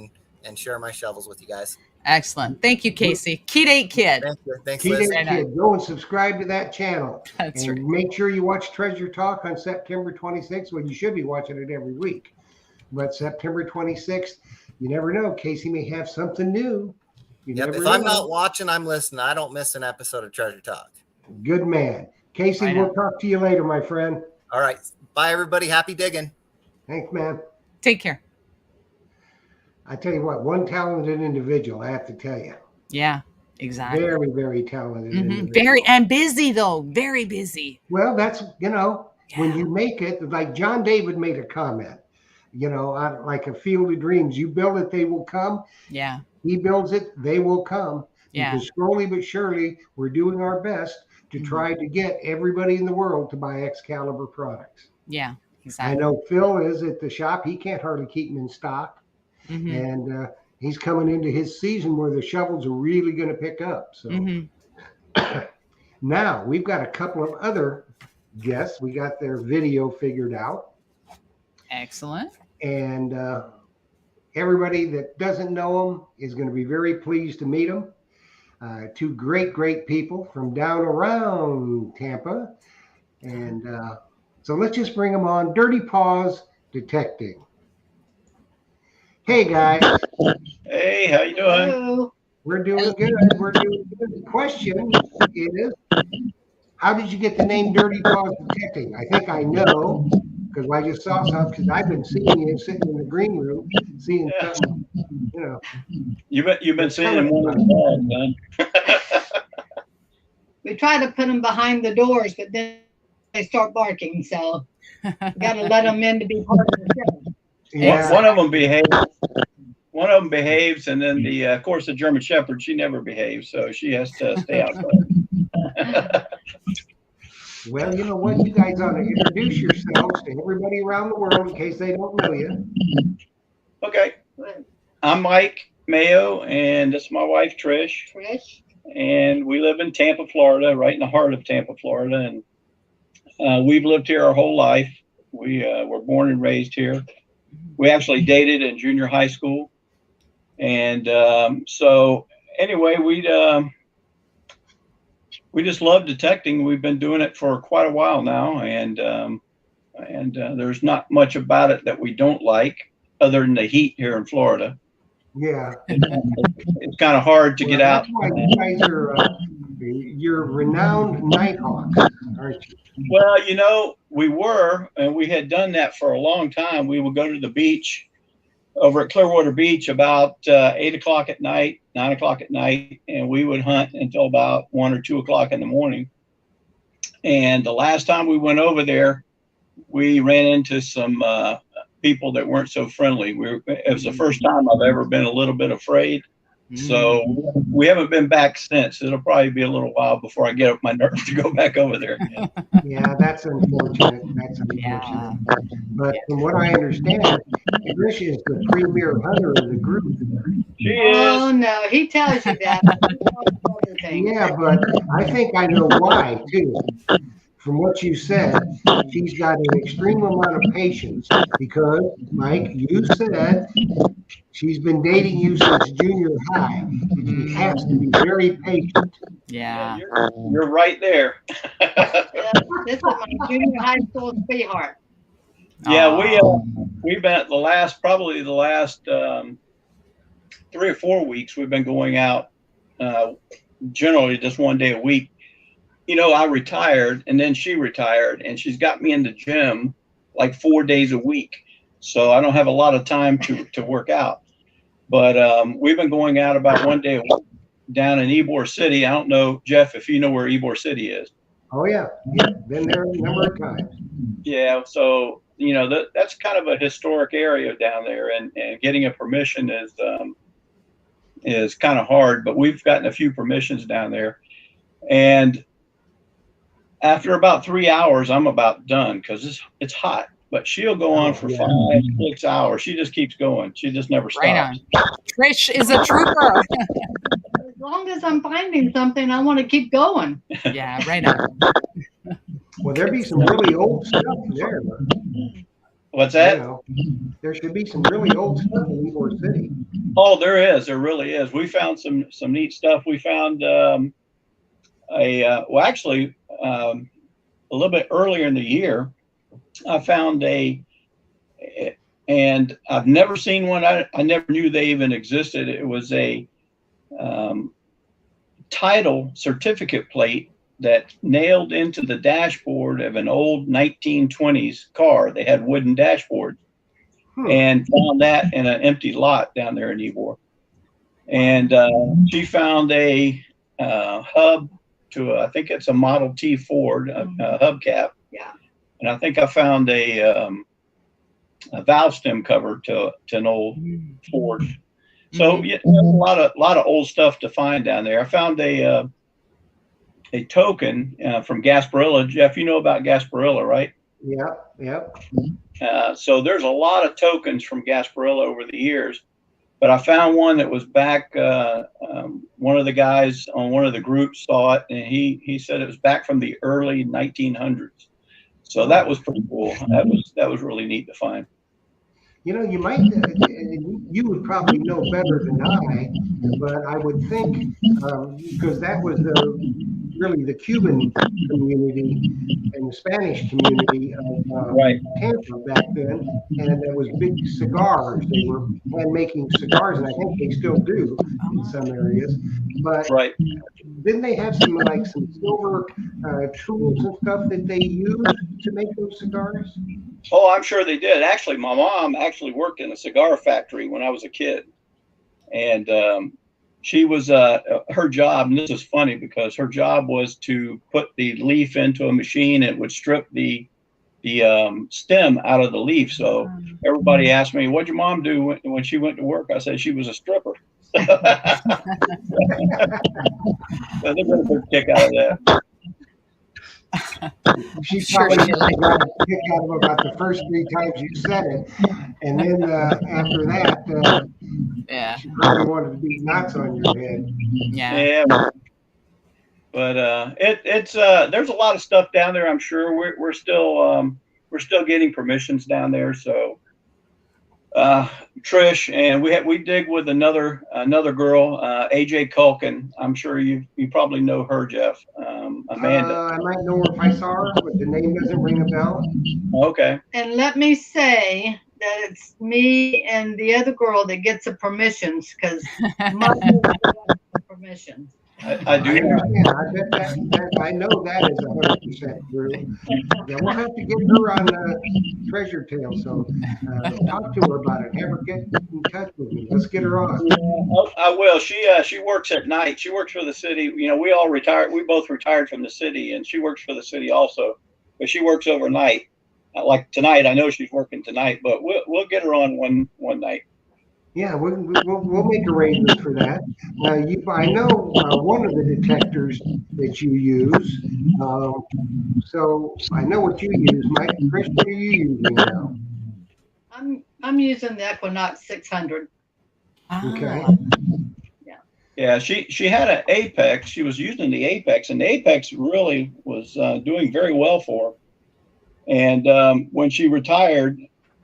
and share my shovels with you guys. Excellent. Thank you, Casey. Key Date Kid. Thank you. Thanks, Key Liz. Date Kid. Go and subscribe to that channel. That's right. Make sure you watch Treasure Talk on September 26th. Well, you should be watching it every week. But September 26th, you never know. Casey may have something new You Yep. never If I'm know. not watching, I'm listening. I don't miss an episode of Treasure Talk. Good man. Casey, I know. we'll talk to you later, my friend. All right. Bye, everybody. Happy digging. Thanks, man. Take care. I tell you what, one talented individual, I have to tell you. Yeah, exactly. Very, very talented individual. Very, and busy though. Very busy. Well, that's, when Yeah. you make it, like John David made a comment, like a field of dreams. You build it, they will come. Yeah. He builds it, they will come. Yeah. Because slowly but surely, we're doing our best to try to get everybody in the world to buy Excalibur products. Yeah, I exactly. know Phil is at the shop. He can't hardly keep them in stock. And he's coming into his season where the shovels are really going to pick up. So now we've got a couple of other guests. We got their video figured out. Excellent. And everybody that doesn't know them is going to be very pleased to meet them. Two great people from down around Tampa. And so let's just bring them on. Dirty Paws Detecting. Hey, guys. Hey, how you doing? Hello. We're doing good. We're doing good. The question is, how did you get the name Dirty Paws Detecting? I think I know, because I just saw something, because I've been seeing you sitting in the green room, seeing something, You've been seeing one of the dogs, huh? We try to put them behind the doors, but then they start barking. So we got to let them in to be part of the show. Yeah. One of them behaves. One of them behaves, and then of course, the German Shepherd, she never behaves, so she has to stay outside. Well, you know what? You guys ought to introduce yourselves to everybody around the world in case they don't know you. Okay, I'm Mike Mayo, and this is my wife Trish, and we live in Tampa, Florida, right in the heart of Tampa, Florida, and we've lived here our whole life. We were born and raised here. We actually dated in junior high school. And so anyway, we just love detecting. We've been doing it for quite a while now. And there's not much about it that we don't like other than the heat here in Florida. Yeah. It's kind of hard to get out. That's why you guys are, you're renowned Nighthawks, aren't you? Well, we were, and we had done that for a long time. We would go to the beach over at Clearwater Beach about 8 o'clock at night, 9 o'clock at night, and we would hunt until about 1 or 2 o'clock in the morning. And the last time we went over there, we ran into some people that weren't so friendly. It was the first time I've ever been a little bit afraid. So we haven't been back since. It'll probably be a little while before I get up my nerve to go back over there again. Yeah, that's unfortunate. Yeah. But from what I understand, Trish is the premier hunter of the group. She is. Oh no, he tells you that. Yeah, but I think I know why too. From what you said, she's got an extreme amount of patience because, Mike, you said she's been dating you since junior high. She has to be very patient. Yeah. You're right there. This is my junior high school sweetheart. Yeah, we've been at probably the last 3 or 4 weeks. We've been going out generally just one day a week. I retired, and then she retired, and she's got me in the gym like 4 days a week. So I don't have a lot of time to work out. But we've been going out about one day a week down in Ybor City. I don't know, Jeff, if you know where Ybor City is. Oh yeah, been there a number of times. Yeah, so that's kind of a historic area down there, and getting a permission is kind of hard. But we've gotten a few permissions down there, and after about 3 hours, I'm about done because it's hot. But she'll go on for 5, 6 hours. She just keeps going. She just never stops. Right on. Trish is a trooper. As long as I'm finding something, I want to keep going. Yeah, right on. Well, there be some really old stuff there. What's that? There should be some really old stuff in Ybor City. Oh, there is. There really is. We found some neat stuff. We found a little bit earlier in the year, I found and I've never seen one. I never knew they even existed. It was a title certificate plate that nailed into the dashboard of an old 1920s car. They had wooden dashboards, and found that in an empty lot down there in Ybor. And she found a hub to, I think it's a Model T Ford, a hubcap. Yeah. And I think I found a valve stem cover to an old Ford. So yeah, there's a lot of old stuff to find down there. I found a token from Gasparilla. Jeff, you know about Gasparilla, right? Yep. So there's a lot of tokens from Gasparilla over the years, but I found one that was back. One of the guys on one of the groups saw it, and he said it was back from the early 1900s. So that was pretty cool. That was really neat to find. You know, you might, you would probably know better than I, but I would think, because that was really the Cuban community and the Spanish community of Tampa back then, and there was big cigars. They were hand making cigars, and I think they still do in some areas. But didn't they have some silver tools and stuff that they used to make those cigars? Oh, I'm sure they did. Actually, my mom actually worked in a cigar factory when I was a kid, and she was her job. And this is funny because her job was to put the leaf into a machine. It would strip the stem out of the leaf. So everybody asked me, "What'd your mom do when she went to work?" I said she was a stripper. So they got a good kick out of that. She probably got a kick out of about the first 3 times you said it, and then after that, she probably wanted to beat knots on your head. Yeah. But it's there's a lot of stuff down there. I'm sure we're still getting permissions down there. So Trish and we dig with another girl, AJ Culkin. I'm sure you probably know her, Jeff. Amanda. I might know her if I saw her, but the name doesn't ring a bell. Okay. And let me say that it's me and the other girl that gets the permissions, because my permissions. I do. understand. I bet I know that is 100% true. Yeah, we'll have to get her on Treasure Tale. So talk to her about it. Have her get in touch with me. Let's get her on. Yeah, I will. She works at night. She works for the city. You know, we all retired. We both retired from the city, and she works for the city also. But she works overnight. Like tonight, I know she's working tonight, but we'll get her on one night. Yeah, we'll make arrangements for that. I know one of the detectors that you use. So I know what you use, Mike. Chris, what are you using now? I'm using the Equinox 600. Okay. Yeah, she had an Apex. She was using the Apex, and the Apex really was doing very well for her. And when she retired,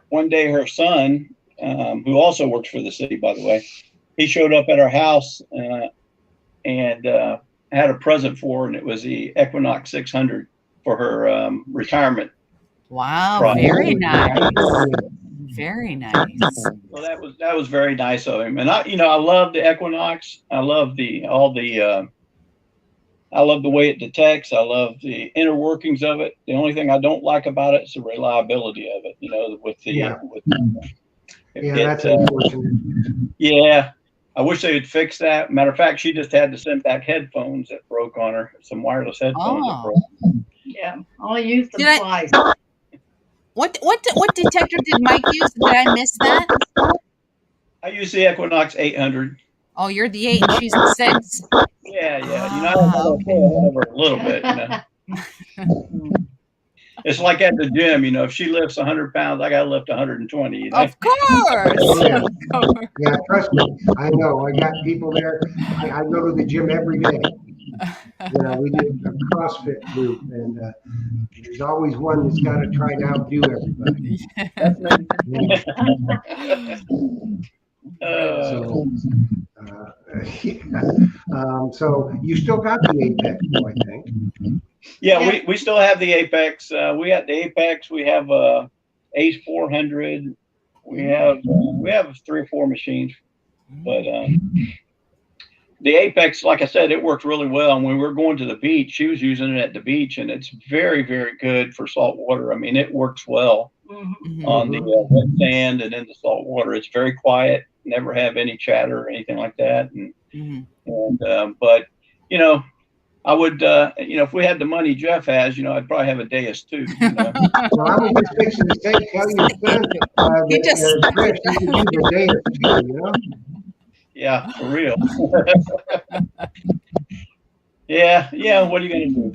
one day her son, who also works for the city, by the way, he showed up at our house and had a present for her, and it was the Equinox 600 for her retirement. Wow, prize. very nice. Very nice. Well, that was very nice of him, and I love the Equinox. I love I love the way it detects. I love the inner workings of it. The only thing I don't like about it is the reliability of it. You know, with the that's unfortunate. Yeah, I wish they would fix that. Matter of fact, she just had to send back headphones that broke on her. Some wireless headphones that broke. Yeah, I'll use them twice. What detector did Mike use? Did I miss that? I use the Equinox 800. Oh, you're the 8 and she's the 6. Yeah. You know, I over a little bit. You know, it's like at the gym. You know, if she lifts 100 pounds, I got to lift 120. You know? Of course. Yeah, trust me. I know. I got people there. I go to the gym every day. You know, we do a CrossFit group, and there's always one that's got to try to outdo everybody. So you still got the Apex, though, I think. Yeah, we still have the Apex. We got the Apex. We have Ace 400. We have 3 or 4 machines, but the Apex, like I said, it worked really well. And when we were going to the beach, she was using it at the beach, and it's very, very good for salt water. I mean, it works well on the wet sand and in the salt water. It's very quiet, never have any chatter or anything like that. But you know, I would, if we had the money Jeff has, I'd probably have a Deus too. Well, I was just fixing to say, tell your son He just that Chris, you could use a Deus too, Yeah, for real. Yeah. What are you gonna do?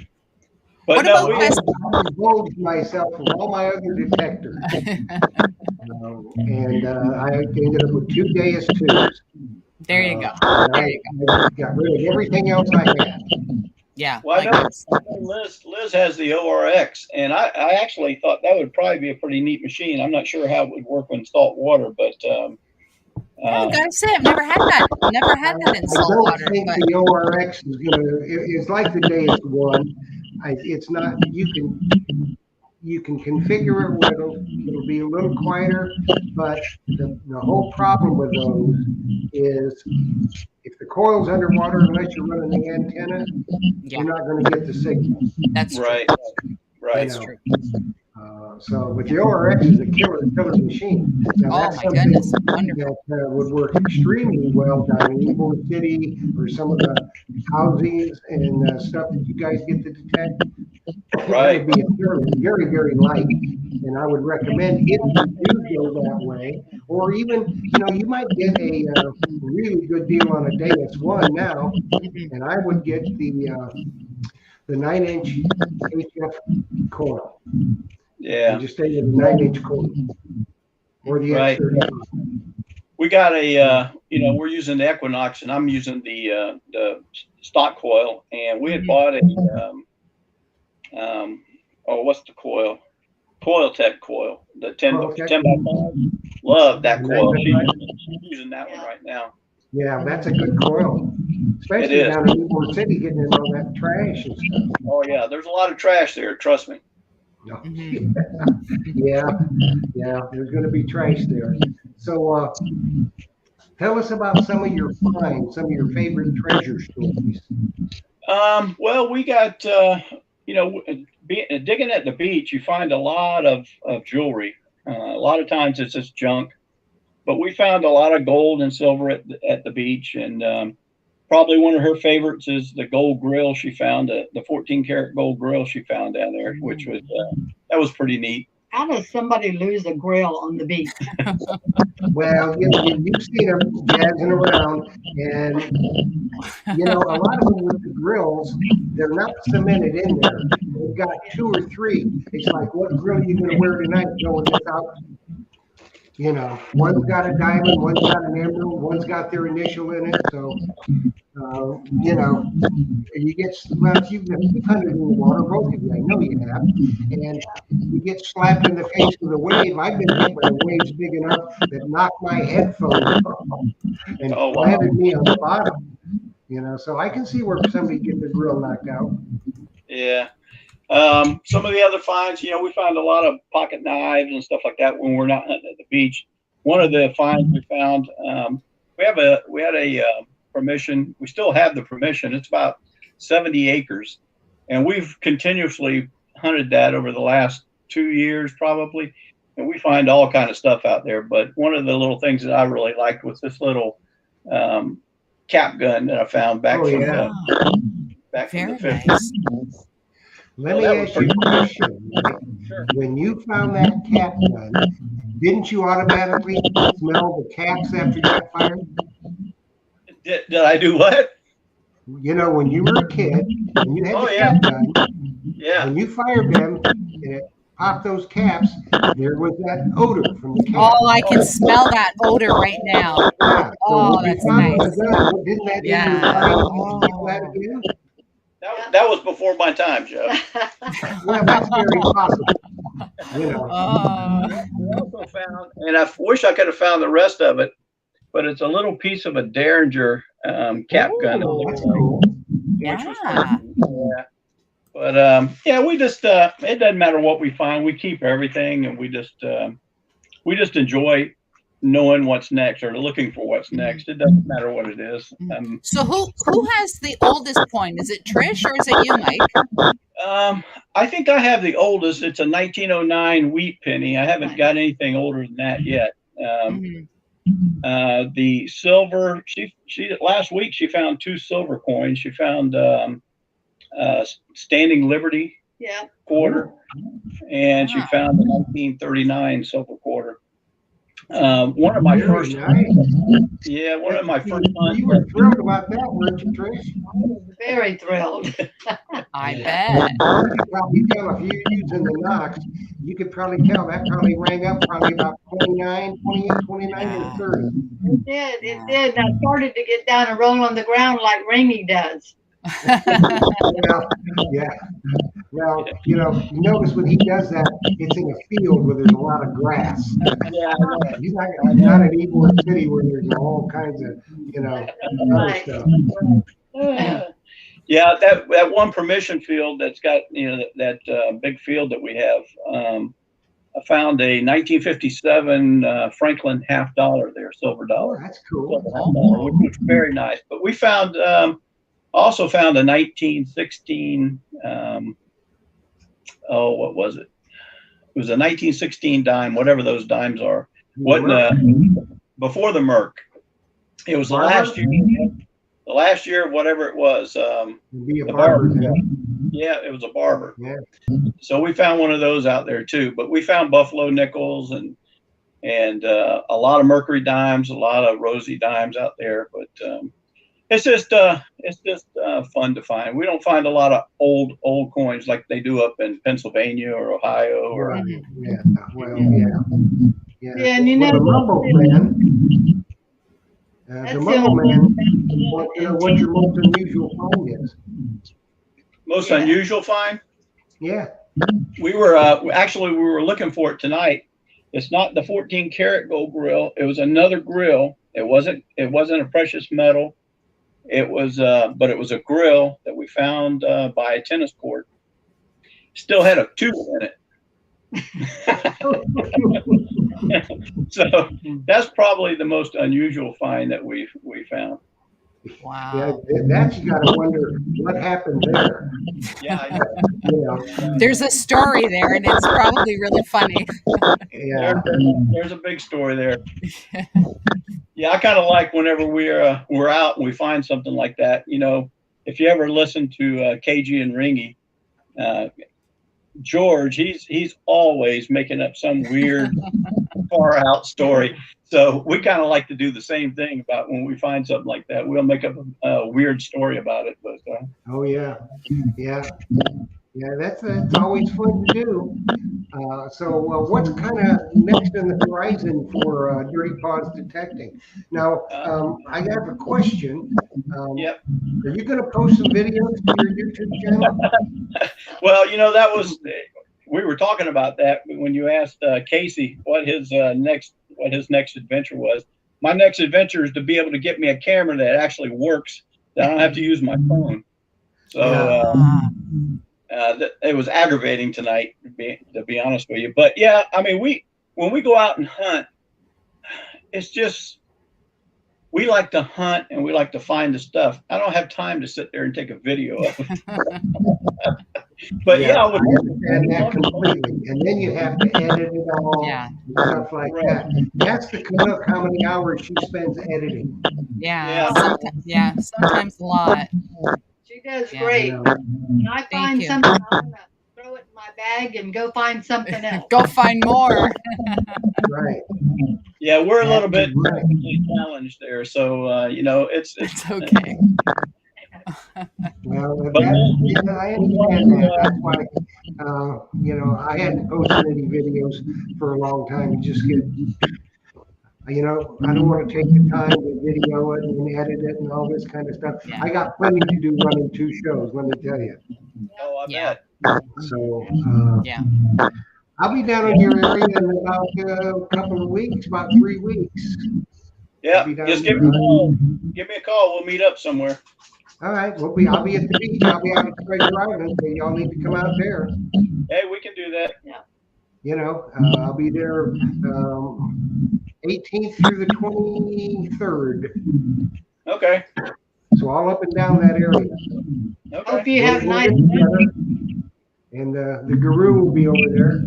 But What no, about I divulged myself from all my other detectors, and I ended up with 2 Deus 2s. There you go. I got rid of everything else I had. Yeah. well, I know Liz has the ORX, and I actually thought that would probably be a pretty neat machine. I'm not sure how it would work in salt water, but I gotta say, I've never had that. Never had that in salt water. I don't think the ORX is it's like the Deus one. It's not. You can configure it where it'll be a little quieter, but the whole problem with those is if the coil's underwater, unless you're running the antenna, you're not going to get the signal. That's right. That's true. So, but the ORX is a killer machine. Now, that's something goodness, wonderful. that would work extremely well down in Ybor City or some of the housings and stuff that you guys get to detect. Right. It would be a very, very light, and I would recommend if you do go that way, or even you might get a really good deal on a Deus one now, and I would get the 9-inch HF coil. Yeah. And just stay with the 9-inch coil or the X35. We got a we're using the Equinox, and I'm using the stock coil, and we had bought a what's the coil? Coil-Tech coil, the 10 by 5. Love that coil. She's using that one right now. Yeah, that's a good coil. Especially down in Ybor City, getting in all that trash and stuff. Oh yeah, there's a lot of trash there, trust me. No. Yeah, there's going to be trash there. So tell us about some of your finds, some of your favorite treasure stories. Well, we got, digging at the beach, you find a lot of jewelry. A lot of times it's just junk, but we found a lot of gold and silver at the beach. And probably one of her favorites is the gold grill she found, the 14 karat gold grill she found down there, which was, that was pretty neat. How does somebody lose a grill on the beach? Well, you've seen them jazzing around, and a lot of them with the grills, they're not cemented in there. They've got 2 or 3. It's like, what grill are you going to wear tonight? Going without. One's got a diamond, one's got an emerald, one's got their initial in it. So, you get, you've hunted in the water, both of you, I know you have, and you get slapped in the face with a wave. I've been hit by waves big enough that knocked my headphones off and landed me on the bottom. So I can see where somebody gets the grill knocked out. Yeah. Some of the other finds, we found a lot of pocket knives and stuff like that when we're not hunting at the beach. One of the finds we found, we had a permission. We still have the permission. It's about 70 acres, and we've continuously hunted that over the last 2 years probably, and we find all kind of stuff out there. But one of the little things that I really liked was this little cap gun that I found back from the 50s. Let me ask you a question. Sure. When you found that cap gun, didn't you automatically smell the caps after you got fired? Did I do what? When you were a kid and you had the cap gun, when you fired them and it popped those caps, there was that odor from the cap. Oh, I can smell that odor right now. Yeah. Oh, that's nice. Didn't that that again? That was before my time, Joe. Well, that's very possible. We also found, and I wish I could have found the rest of it, but it's a little piece of a Derringer cap gun. That's cool. Yeah. But we just it doesn't matter what we find. We keep everything, and we just enjoy knowing what's next or looking for what's next. It doesn't matter what it is. So who has the oldest coin? Is it Trish or is it you, Mike? I think I have the oldest. It's a 1909 wheat penny. I haven't got anything older than that yet. The silver, she last week she found 2 silver coins. She found Standing Liberty quarter, and she found the 1939 silver quarter. One of my first, one of my first. You were thrilled about that, weren't you, Trish? I was very thrilled. I bet. You could probably tell if you're using the Knox, you could probably tell that probably rang up probably about 29, 29 and 30. It did. It did. And I started to get down and roll on the ground like Ringy does. Yeah. Well, you notice when he does that, it's in a field where there's a lot of grass. He's not in Ybor City where there's all kinds of, other stuff. Yeah, that one permission field that's got, that big field that we have. I found a 1957 Franklin $50 there, silver dollar. Oh, that's cool. Which was very nice. But we found, also found a 1916. What was it? It was a 1916 dime, whatever those dimes are. Before the Merc. It was the last year. The last year, whatever it was. Be a barber. Yeah, it was a barber. Yeah. So we found one of those out there too. But we found buffalo nickels and a lot of mercury dimes, a lot of rosy dimes out there. But it's just fun to find. We don't find a lot of old coins like they do up in Pennsylvania or Ohio or. Right. Yeah. Well, yeah. And the Mumble Man. The Mumble Man. What your most unusual find is? Most unusual find? Yeah. We were we were looking for it tonight. It's not the 14 karat gold grill. It was another grill. It wasn't a precious metal. It was, but it was a grill that we found by a tennis court. Still had a tube in it. So that's probably the most unusual find that we found. Wow. Yeah, that's, you got to wonder what happened there. Yeah, I know. There's a story there, and it's probably really funny. Yeah. There's a big story there. Yeah, I kind of like whenever we're out and we find something like that. If you ever listen to KG and Ringy, George, he's always making up some weird far out story. So we kind of like to do the same thing about when we find something like that. We'll make up a weird story about it. But oh yeah, that's always fun to do. So what's kind of next on the horizon for Dirty Paws Detecting? Now, I have a question. Yep. Are you going to post some videos to your YouTube channel? Well, we were talking about that when you asked Casey what his next adventure was. My next adventure is to be able to get me a camera that actually works, that I don't have to use my phone. So it was aggravating tonight, to be honest with you. But yeah, I mean, when we go out and hunt, it's just, we like to hunt and we like to find the stuff. I don't have time to sit there and take a video of it. But I understand that completely. And then you have to edit it all, stuff like that. That's the Canuck, how many hours she spends editing. Sometimes a lot. She does great. When I find something, I'm going to throw it in my bag and go find something else. Go find more. Right. Yeah, we're a little bit challenged there. So, it's okay. Well, I understand that. That's why, I hadn't posted any videos for a long time. You just get, I don't want to take the time to video it and edit it and all this kind of stuff. Yeah. I got plenty to do running 2 shows, let me tell you. Oh, I bet. So, I'll be down in your area in about a couple of weeks, about 3 weeks. Yeah, just give me a call. Give me a call. We'll meet up somewhere. All right. I'll be at the beach. I'll be out at Treasure Island. So y'all need to come out there. Hey, we can do that. Yeah. I'll be there 18th through the 23rd. Okay. So all up and down that area. Okay. Hope you have We'll nice. get together, and the guru will be over there.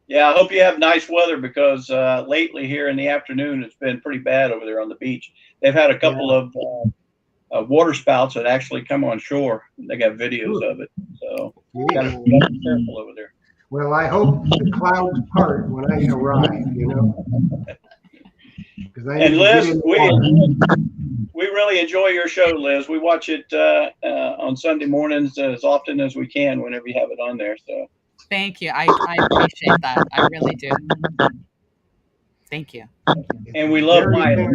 Yeah, I hope you have nice weather because lately here in the afternoon it's been pretty bad over there on the beach. They've had a couple of water spouts that actually come on shore. They got videos of it, so got to be careful over there. Well, I hope the clouds part when I arrive. Because I And need to get Liz, in the water. we really enjoy your show, Liz. We watch it on Sunday mornings as often as we can whenever you have it on there. So Thank you. I appreciate that. I really do. Thank you. And we love Miley.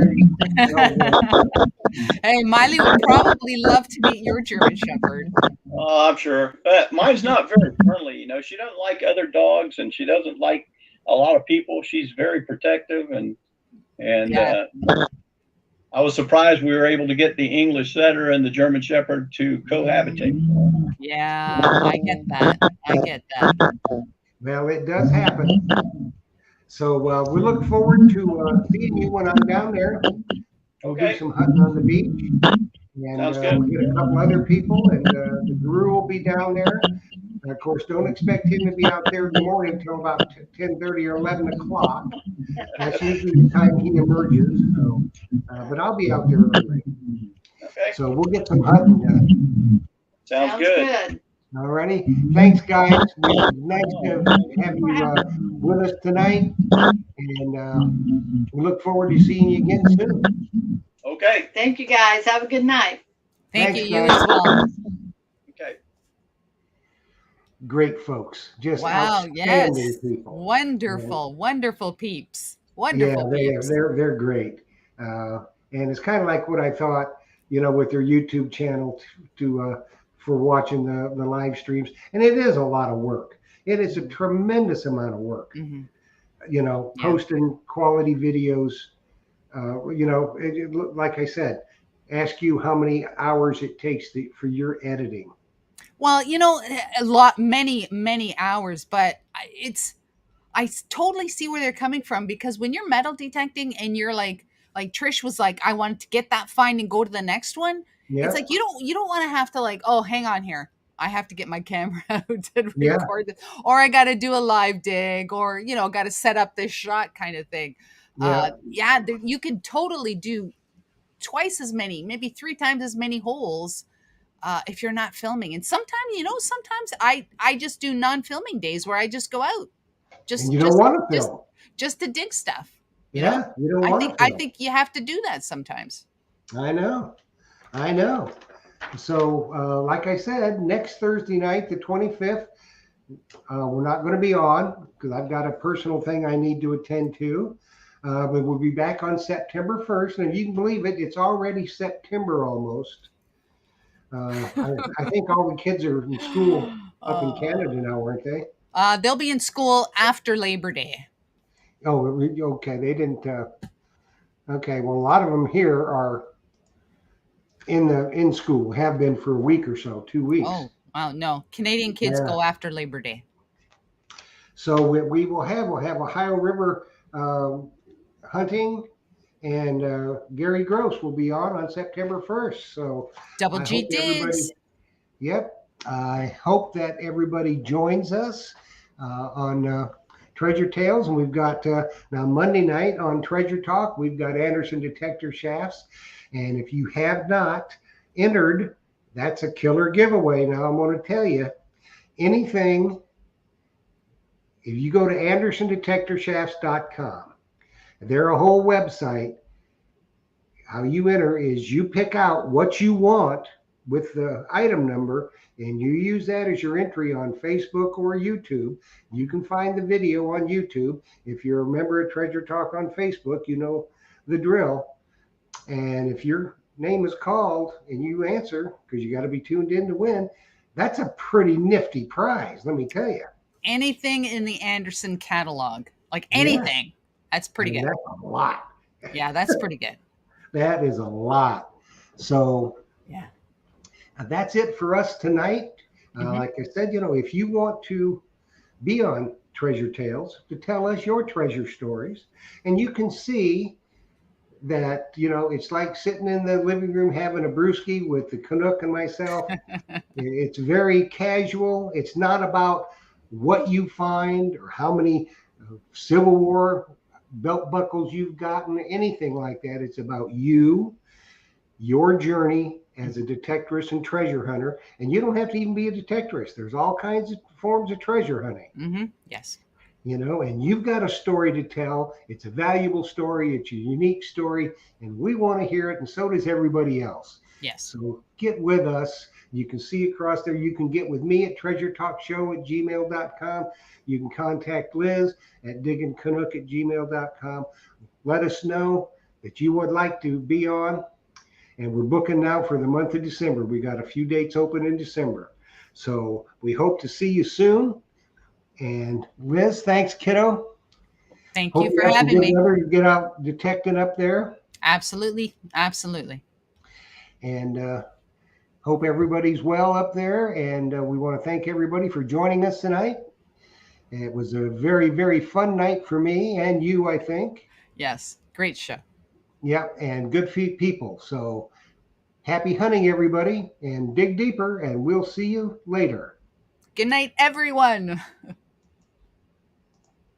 Hey, Miley would probably love to meet your German Shepherd. Oh, I'm sure. Mine's not very friendly. She doesn't like other dogs, and she doesn't like a lot of people. She's very protective, and Yeah. I was surprised we were able to get the English Setter and the German Shepherd to cohabitate. Yeah, I get that. I get that. Well, it does happen. So we look forward to seeing you when I'm down there. We'll do Okay. some hunting on the beach. And Sounds good. we'll get a couple other people, and the guru will be down there. And of course, don't expect him to be out there in the morning until about 10:30 or 11 o'clock. That's usually the time he emerges. So, but I'll be out there early. Okay. So we'll get some hunting done. Sounds good. All righty. Thanks, guys. It's nice to have you with us tonight. And we look forward to seeing you again soon. Okay. Thank you, guys. Have a good night. Thank Thanks, you. You guys. as well. Okay. Great folks. Just Wow. Yes. outstanding people. Wonderful. Wonderful peeps. Yeah, Wonderful peeps. they're great. And it's kind of like what I thought, with their YouTube channel for watching the live streams. And it is a lot of work. It is a tremendous amount of work. Mhm. Posting quality videos. Like I said, ask you how many hours it takes for your editing. Well, many hours, but I totally see where they're coming from, because when you're metal detecting and you're like Trish was like, I wanted to get that find and go to the next one. Yeah. It's like, you don't want to have to oh, hang on here. I have to get my camera out and Yeah. record this, or I got to do a live dig, or, got to set up this shot kind of thing. Yeah. You can totally do twice as many, maybe 3 times as many holes if you're not filming. And sometimes I just do non-filming days where I just go out. And you don't want to film. Just to dig stuff. You don't want to film. I think you have to do that sometimes. I know. So, like I said, next Thursday night, the 25th, we're not going to be on because I've got a personal thing I need to attend to. But we'll be back on September 1st. And if you can believe it, it's already September almost. I think all the kids are in school up in Canada now, aren't they? They'll be in school after Labor Day. Oh, okay. They didn't. Okay. Well, a lot of them here are in school, have been for a week or so, 2 weeks. Oh, wow. No, Canadian kids go after Labor Day. So we'll have Ohio River hunting, and Gary Gross will be on September 1st. So Double G digs. Yep. I hope that everybody joins us on Treasure Tales. And we've got now Monday night on Treasure Talk, we've got Anderson Detector Shafts. And if you have not entered, that's a killer giveaway. Now I'm going to tell you, anything, if you go to AndersonDetectorShafts.com, they're a whole website. How you enter is you pick out what you want with the item number, and you use that as your entry on Facebook or YouTube. You can find the video on YouTube. If you're a member of Treasure Talk on Facebook, you know the drill. And if your name is called and you answer, because you got to be tuned in to win, that's a pretty nifty prize, let me tell you. Anything in the Anderson catalog, like anything, Yeah. That's pretty good. That's a lot. Yeah, that's pretty good. That is a lot. So yeah, that's it for us tonight. Like I said, if you want to be on Treasure Tales to tell us your treasure stories. And you can see that, it's like sitting in the living room having a brewski with the Canuck and myself. It's very casual. It's not about what you find or how many Civil War belt buckles you've gotten, anything like that. It's about you, your journey as a detectorist and treasure hunter. And you don't have to even be a detectorist. There's all kinds of forms of treasure hunting. Mm-hmm. Yes. And you've got a story to tell. It's a valuable story. It's a unique story, and we want to hear it, and so does everybody else. Yes. So get with us. You can see across there. You can get with me at treasuretalkshow@gmail.com. You can contact Liz at diggingcanuck@gmail.com. Let us know that you would like to be on. And we're booking now for the month of December. We got a few dates open in December. So we hope to see you soon. And Liz, thanks, kiddo. Thank Hope you for have some having good me. weather to get out detecting up there. Absolutely. Absolutely. And hope everybody's well up there. And we want to thank everybody for joining us tonight. It was a very, very fun night for me and you, I think. Yes. Great show. Yeah, and good people. So happy hunting, everybody, and dig deeper, and we'll see you later. Good night, everyone.